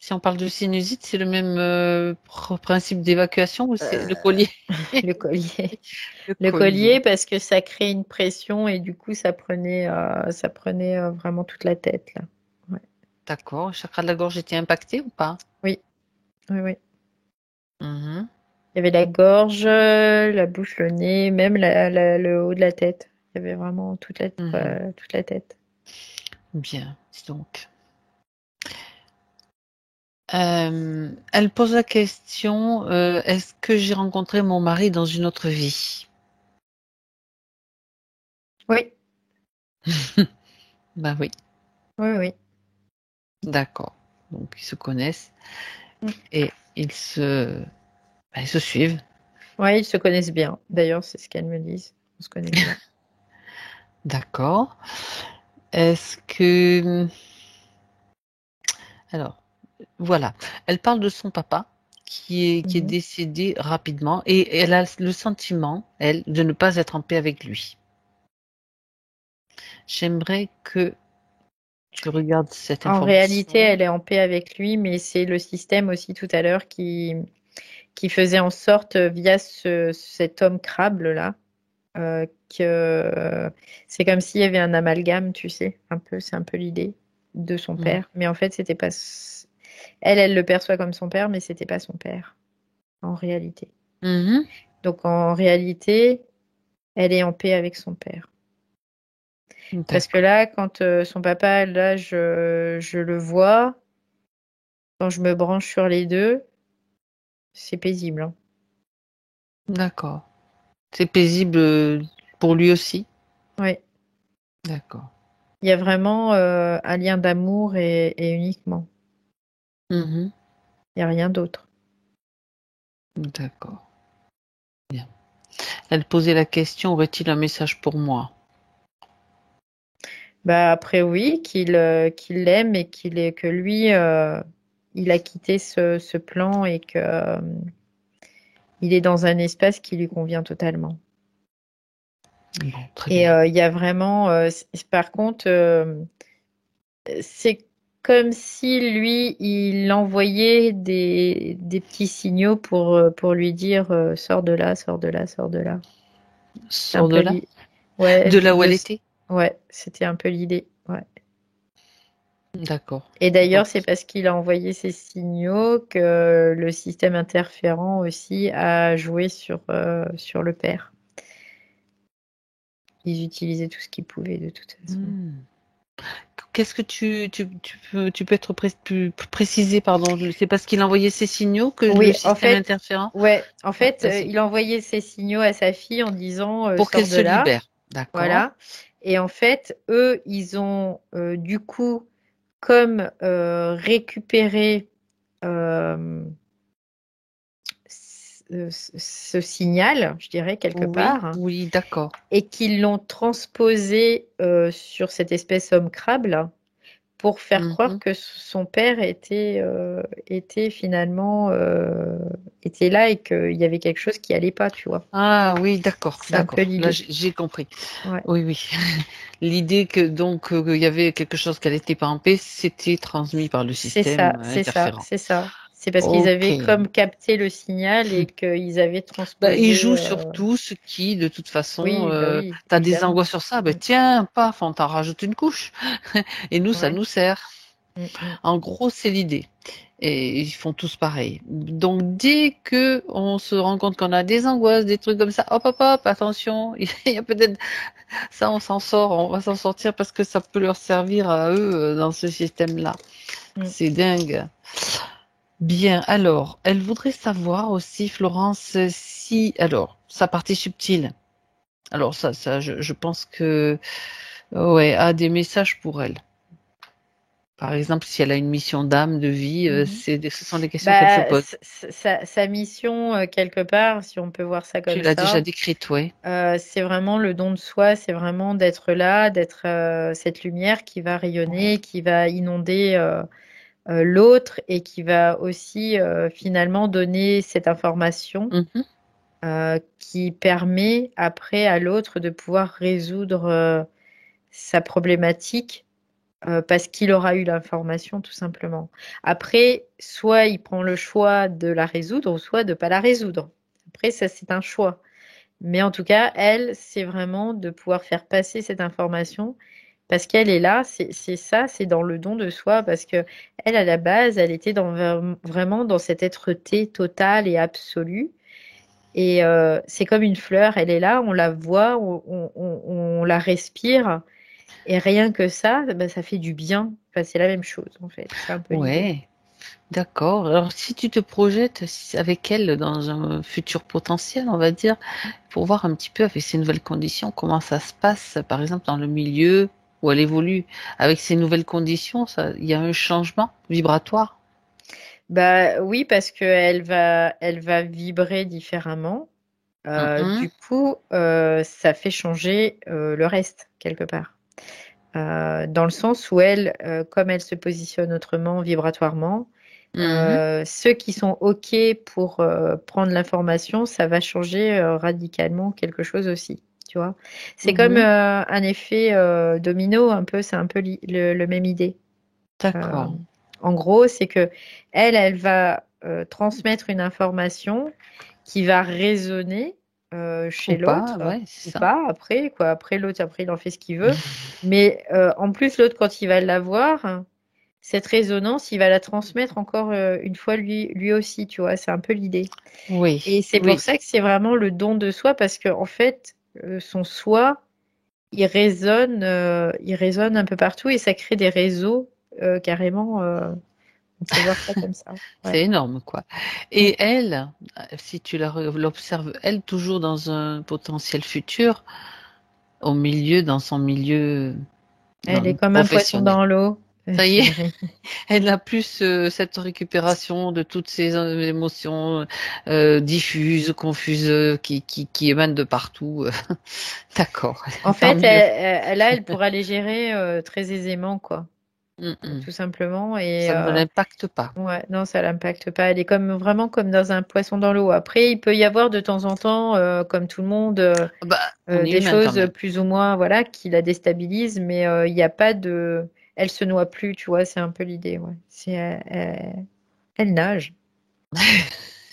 Si on parle de sinusite, c'est le même principe d'évacuation ou c'est le Euh, collier? le collier. Le Le collier. collier parce que ça crée une pression et du coup ça prenait vraiment toute la tête là. Ouais. D'accord. Le chakra de la gorge était impacté ou pas? Oui, oui, oui. Mhm. Il y avait la gorge, la bouche, le nez, même le haut de la tête. Il y avait vraiment Mhm. toute la tête. Bien, dis donc. Elle pose la question, est-ce que j'ai rencontré mon mari dans une autre vie? Oui, Ben oui, oui, oui. d'accord. Donc ils se connaissent Mm. et ils se suivent. Ouais, ils se connaissent bien. D'ailleurs, c'est ce qu'elles me disent. On se connaît bien. D'accord. Est-ce que... Alors, voilà. Elle parle de son papa qui est Mhm. décédé rapidement et elle a le sentiment, elle, de ne pas être en paix avec lui. J'aimerais que tu regardes cette En réalité, information. elle est en paix avec lui, mais c'est le système aussi tout à l'heure qui faisait en sorte, via cet homme crabe là, que c'est comme s'il y avait un amalgame, tu sais, un peu, c'est un peu l'idée de son Mhm. père. Mais en fait, c'était pas. Elle le perçoit comme son père, mais c'était pas son père en réalité. Mhm. Donc en réalité, elle est en paix avec son père. Parce que D'accord. là, quand son papa, là, je le vois, quand je me branche sur les deux, c'est paisible, hein. D'accord. C'est paisible pour lui aussi. Ouais. D'accord. Il y a vraiment un lien d'amour et uniquement. Mhm. Il n'y a rien d'autre. D'accord. Bien. Elle posait la question, aurait-il un message pour moi? Bah après oui, qu'il l'aime et que lui, il a quitté ce plan et que il est dans un espace qui lui convient totalement. Bon, très Et bien. il y a vraiment, par contre, c'est comme si lui, il envoyait des petits signaux pour lui dire sors de là, sors de là, sors de là. C'est un Sors de peu là? ouais, De là où elle était? ouais, c'était un peu l'idée. Ouais. D'accord. Et Donc, d'ailleurs, c'est parce qu'il a envoyé ces signaux que le système interférent aussi a joué sur le père. Ils utilisaient tout ce qu'ils pouvaient de toute façon. hmm. Qu'est-ce que tu peux être plus précisé, pardon. C'est parce qu'il envoyait ces signaux que le Oui, système interférent? en Ouais, fait, vas-y. il a envoyé ces signaux à sa fille en disant Pour qu'elle sors de se là, libère. D'accord. voilà. Et en fait, eux, ils ont du coup comme récupéré euh, ce signal, je dirais quelque Oui, part, oui, d'accord. et qu'ils l'ont transposé sur cette espèce homme crabe là, pour faire croire Mhm. que son père était finalement était là et qu'il y avait quelque chose qui allait pas, tu vois. Ah oui, d'accord, C'est un peu d'accord. Là, l'idée. j'ai compris. Ouais. Oui, oui. L'idée que donc il y avait quelque chose qu'elle n'était pas en paix, c'était transmis par le C'est système ça, c'est ça, interférent. c'est ça. C'est parce qu'ils Ok. avaient comme capté le signal et qu'ils avaient Bah, il transposé. joue sur tout ce qui, de toute façon, Oui, bah oui, t'as des évidemment. angoisses sur ça, bah Mm. tiens, paf, on t'en rajoute une couche. Et nous, ça Ouais. nous sert. Mm, mm. En gros, c'est l'idée. Et ils font tous pareil. Donc, dès que on se rend compte qu'on a des angoisses, des trucs comme ça, hop, hop, hop, attention, il y a peut-être ça, on s'en sort, on va s'en sortir parce que ça peut leur servir à eux dans ce système-là. Mm. C'est dingue. Bien, alors, elle voudrait savoir aussi, Florence, si, alors, sa partie subtile. Alors ça, je pense que, ouais, a des messages pour elle. Par exemple, si elle a une mission d'âme, de vie, Mhm. ce sont des questions qu'elle se Bah, pose. sa mission, quelque part, si on peut voir ça Tu comme l'as déjà ça, décrite, ouais. c'est vraiment le don de soi, c'est vraiment d'être là, d'être cette lumière qui va Ouais. rayonner, qui va inonder l'autre et qui va aussi finalement donner cette information Mhm. qui permet après à l'autre de pouvoir résoudre sa problématique parce qu'il aura eu l'information tout simplement. Après, soit il prend le choix de la résoudre, soit de pas la résoudre. Après, ça, c'est un choix. Mais en tout cas, elle, c'est vraiment de pouvoir faire passer cette information parce qu'elle est là, c'est ça, c'est dans le don de soi, parce que elle, à la base, elle était vraiment dans cette être-té totale et absolue. Et c'est comme une fleur, elle est là, on la voit, on la respire, et rien que ça, bah, ça fait du bien. Enfin, c'est la même chose, en fait. C'est un peu l'idée. Ouais, d'accord. Alors, si tu te projettes avec elle dans un futur potentiel, on va dire, pour voir un petit peu avec ces nouvelles conditions, comment ça se passe, par exemple, dans le milieu où elle évolue. Avec ces nouvelles conditions, il y a un changement vibratoire. Bah oui, parce que elle va vibrer différemment. Mhm, Du coup, ça fait changer le reste quelque part. Dans le sens où elle, comme elle se positionne autrement vibratoirement, mhm, ceux qui sont OK pour prendre l'information, ça va changer radicalement quelque chose aussi. Tu vois? C'est comme mhm. un effet domino, un peu, c'est un peu le même idée. Euh, D'accord. En gros, c'est que elle va transmettre une information qui va résonner Ou chez pas, l'autre ouais, ou c'est ça. pas après quoi. Après l'autre, après il en fait ce qu'il veut. Mais en plus l'autre, quand il va l'avoir, cette résonance, il va la transmettre encore une fois lui aussi. Tu vois, c'est un peu l'idée. Oui, Et c'est pour oui. ça que c'est vraiment le don de soi parce que en fait, son soi, il résonne un peu partout et ça crée des réseaux carrément. On peut voir ça comme ça. Ouais. C'est énorme, quoi. Mm. Et elle, si tu l'observes, elle, toujours dans un potentiel futur, dans son milieu Elle est comme un poisson professionnel. dans l'eau, Ça y je est, dirais. elle n'a plus cette récupération de toutes ces émotions diffuses, confuses, qui émanent de partout. D'accord, En tant fait, mieux. là, elle pourra les gérer très aisément, quoi. Mm, mm. Tout simplement. Et Ça ne l'impacte pas. ouais, non, ça l'impacte pas. Elle est comme vraiment comme dans un poisson dans l'eau. Après, il peut y avoir de temps en temps, comme tout le monde, Bah, on est des humain quand choses même. plus ou moins, voilà, qui la déstabilisent, mais il n'y a pas de, elle se noie plus, tu vois. C'est un peu l'idée, ouais. Elle nage.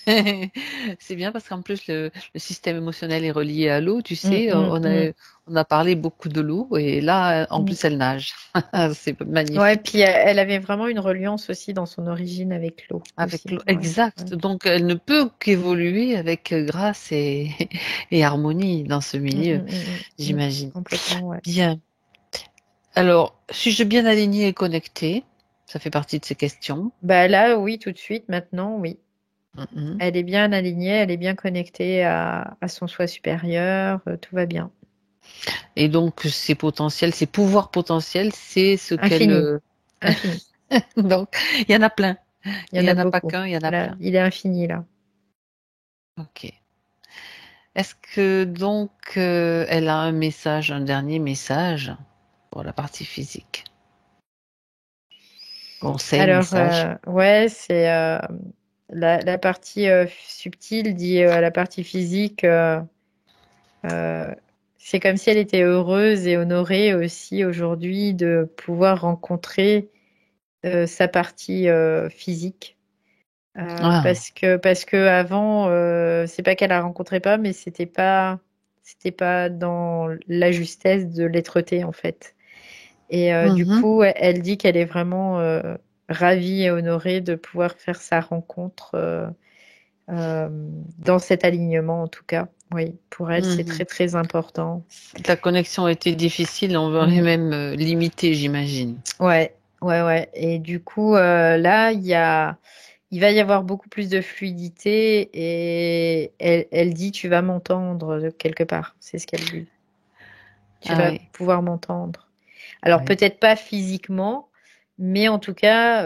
C'est bien parce qu'en plus le système émotionnel est relié à l'eau, tu Mm, sais, mm, mm, on a parlé beaucoup de l'eau et là en mm. plus elle nage. C'est Ouais, puis magnifique. elle avait vraiment une reliance aussi dans son origine avec l'eau Avec aussi. l'eau, Ouais, ouais. exact. Donc elle ne peut qu'évoluer avec grâce et harmonie dans ce Mm, milieu, mm, mm, mm, mm. j'imagine. Complètement, ouais. Bien. Alors, suis-je bien alignée et connectée? Ça fait partie de ces questions. Bah là, oui, tout de suite, maintenant, oui. Mhm. Elle est bien alignée, elle est bien connectée à son soi supérieur, tout va bien. Et donc ces potentiels, ces pouvoirs potentiels, c'est ce qu'elle Infini, infini. donc il y en a plein. Il y Il en n'y a en a pas beaucoup. qu'un, il y en a Là, plein. il est infini là. Ok. Est-ce que donc elle a un message, un dernier message pour la partie physique? Conseil, Alors, message. ouais, c'est la partie subtile dit à la partie physique. Euh, c'est comme si elle était heureuse et honorée aussi aujourd'hui de pouvoir rencontrer sa partie physique. Ah. Parce que avant, c'est pas qu'elle la rencontrait pas, mais c'était pas dans la justesse de l'être-té en fait. Et du Mhm. coup, elle dit qu'elle est vraiment ravie et honorée de pouvoir faire sa rencontre euh, dans cet alignement en tout cas. Oui, pour elle, c'est Mhm. très très important. La connexion était difficile, on va Mm. même limiter, j'imagine. Ouais, ouais, ouais. Et du coup, là, il va y avoir beaucoup plus de fluidité et elle dit, tu vas m'entendre quelque part. C'est ce qu'elle dit. Tu Ah vas oui, pouvoir m'entendre. Alors, oui. peut-être pas physiquement, mais en tout cas,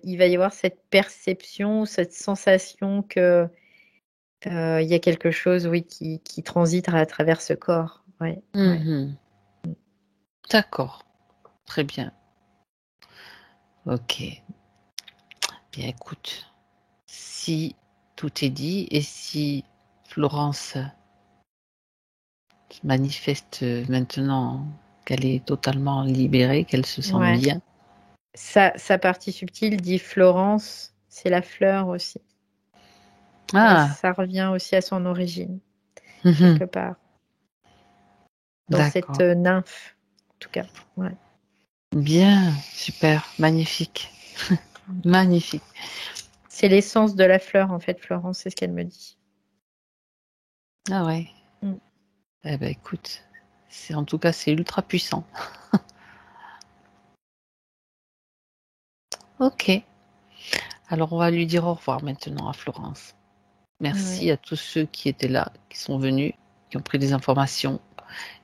il va y avoir cette perception, cette sensation que, il y a quelque chose, oui, qui transite à travers ce corps. Ouais, ouais. Mhm. D'accord, très bien. Ok. Bien, écoute, si tout est dit et si Florence se manifeste maintenant qu'elle est totalement libérée, qu'elle se sent Ouais. bien. Sa partie subtile dit Florence, c'est la fleur aussi. Ah, Ça revient aussi à son origine, mhm, quelque part. Dans cette d'accord. nymphe, en tout cas. Ouais. Bien, super, magnifique. Magnifique. C'est l'essence de la fleur, en fait, Florence, c'est ce qu'elle me dit. Ah ouais. Mm. Eh ben écoute, en tout cas, c'est ultra puissant. Ok. Alors, on va lui dire au revoir maintenant à Florence. Merci Ouais. à tous ceux qui étaient là, qui sont venus, qui ont pris des informations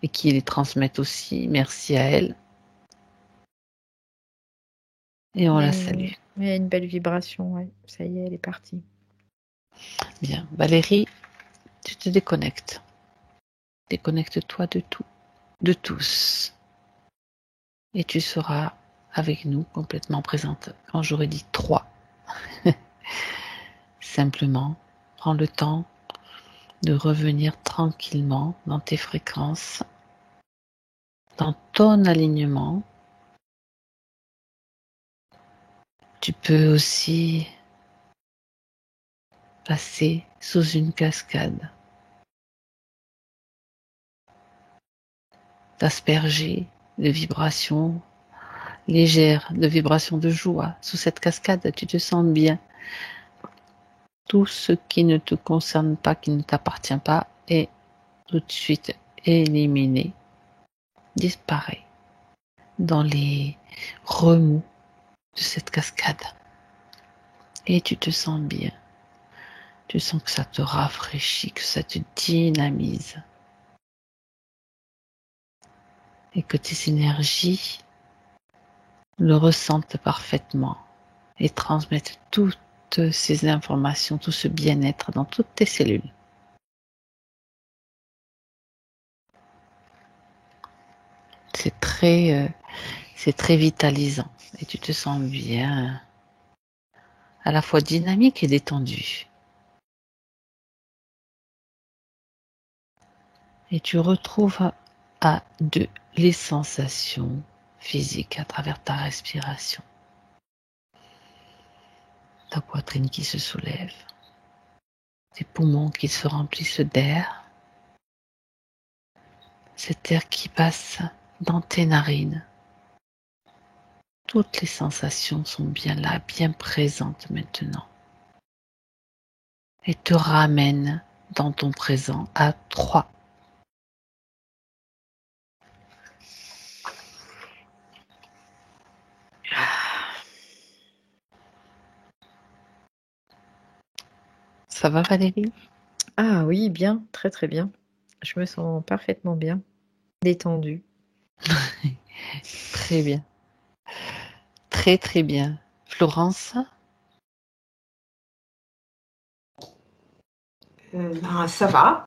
et qui les transmettent aussi. Merci à elle. Et on la salue. Il y a une belle vibration, ouais. Ça y est, elle est partie. Bien. Valérie, tu te déconnectes. Déconnecte-toi de tout, de tous. Et tu seras avec nous complètement présente quand j'aurai dit 3. Simplement, prends le temps de revenir tranquillement dans tes fréquences, dans ton alignement. Tu peux aussi passer sous une cascade, t'asperger de vibrations légères, de vibrations de joie. Sous cette cascade, tu te sens bien. Tout ce qui ne te concerne pas, qui ne t'appartient pas, est tout de suite éliminé, disparaît dans les remous de cette cascade. Et tu te sens bien. Tu sens que ça te rafraîchit, que ça te dynamise. Et que tes énergies le ressentent parfaitement et transmettent toutes ces informations, tout ce bien-être dans toutes tes cellules. C'est très vitalisant et tu te sens bien, à la fois dynamique et détendu. Et tu retrouves à deux les sensations physiques à travers ta respiration. Ta poitrine qui se soulève, tes poumons qui se remplissent d'air, cet air qui passe dans tes narines. Toutes les sensations sont bien là, bien présentes maintenant et te ramènent dans ton présent à 3. Ça va Valérie? Ah oui, bien, très très bien. Je me sens parfaitement bien, détendue. Très bien. Très très bien. Florence? Ça va.